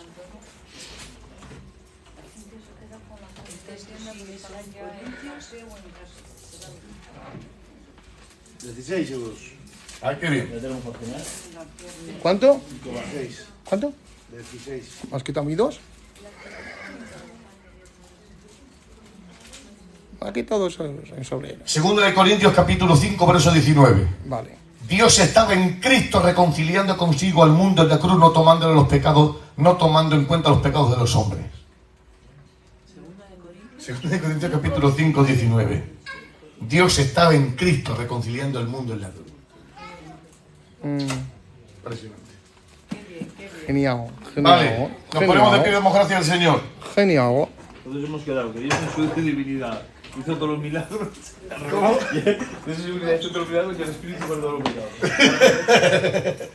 16 euros. Ay, qué bien. ¿Cuánto? 16. ¿Cuánto? 16. ¿Has quitado mi 2? Aquí todos en sobre. Segunda de Corintios capítulo 5, verso 19. Vale. Dios estaba en Cristo reconciliando consigo al mundo en la cruz, no tomándole los pecados, no tomando en cuenta los pecados de los hombres. Segunda de Corintios capítulo 5, 19. Dios estaba en Cristo reconciliando al mundo en la cruz. Impresionante. Genial. Vale, nos ponemos de pie y damos gracias al Señor. Genial. Entonces hemos quedado que Dios en su divinidad hizo todos los milagros. ¿Cómo? Dios en su divinidad hizo todos los milagros y el Espíritu perdonó los pecados.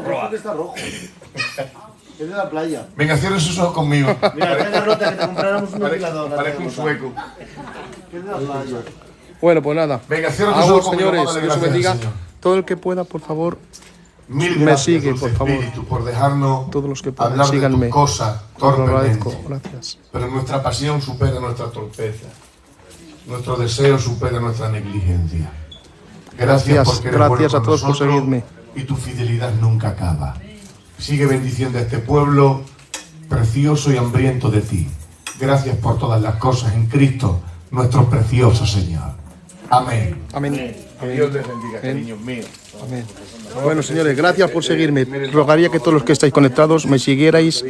Rojo que está rojo. Es de la playa. Venga, cierren sus ojos conmigo. Mira, trae la nota que te compráramos un ventilador. Parece un sueco. Es de la playa. Bueno, pues nada. Venga, cierra tus Agur, ojos conmigo. señores. Padre, Dios os gracias, bendiga. Señor. Todo el que pueda, por favor, Mil me gracias, sigue, dulce por favor. Espíritu, por dejarnos Todos los que puedan, hablar síganme. de tus cosas Os lo torpemente. agradezco. Gracias. Pero nuestra pasión supera nuestra torpeza. Nuestro deseo supera nuestra negligencia. Gracias porque eres bueno Gracias a con todos por nosotros seguirme. y tu fidelidad nunca acaba. Sigue bendiciendo a este pueblo precioso y hambriento de ti. Gracias por todas las cosas en Cristo, nuestro precioso Señor. Amén. Amén. Dios les bendiga, cariños míos. Amén. Bueno, señores, gracias por seguirme. Rogaría que todos los que estáis conectados me siguierais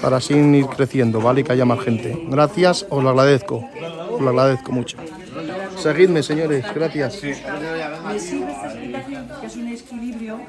para así ir creciendo, ¿vale? Y que haya más gente. Gracias, os lo agradezco. Os lo agradezco mucho. Seguidme, señores. Gracias. Me sirve esta explicación, que es un equilibrio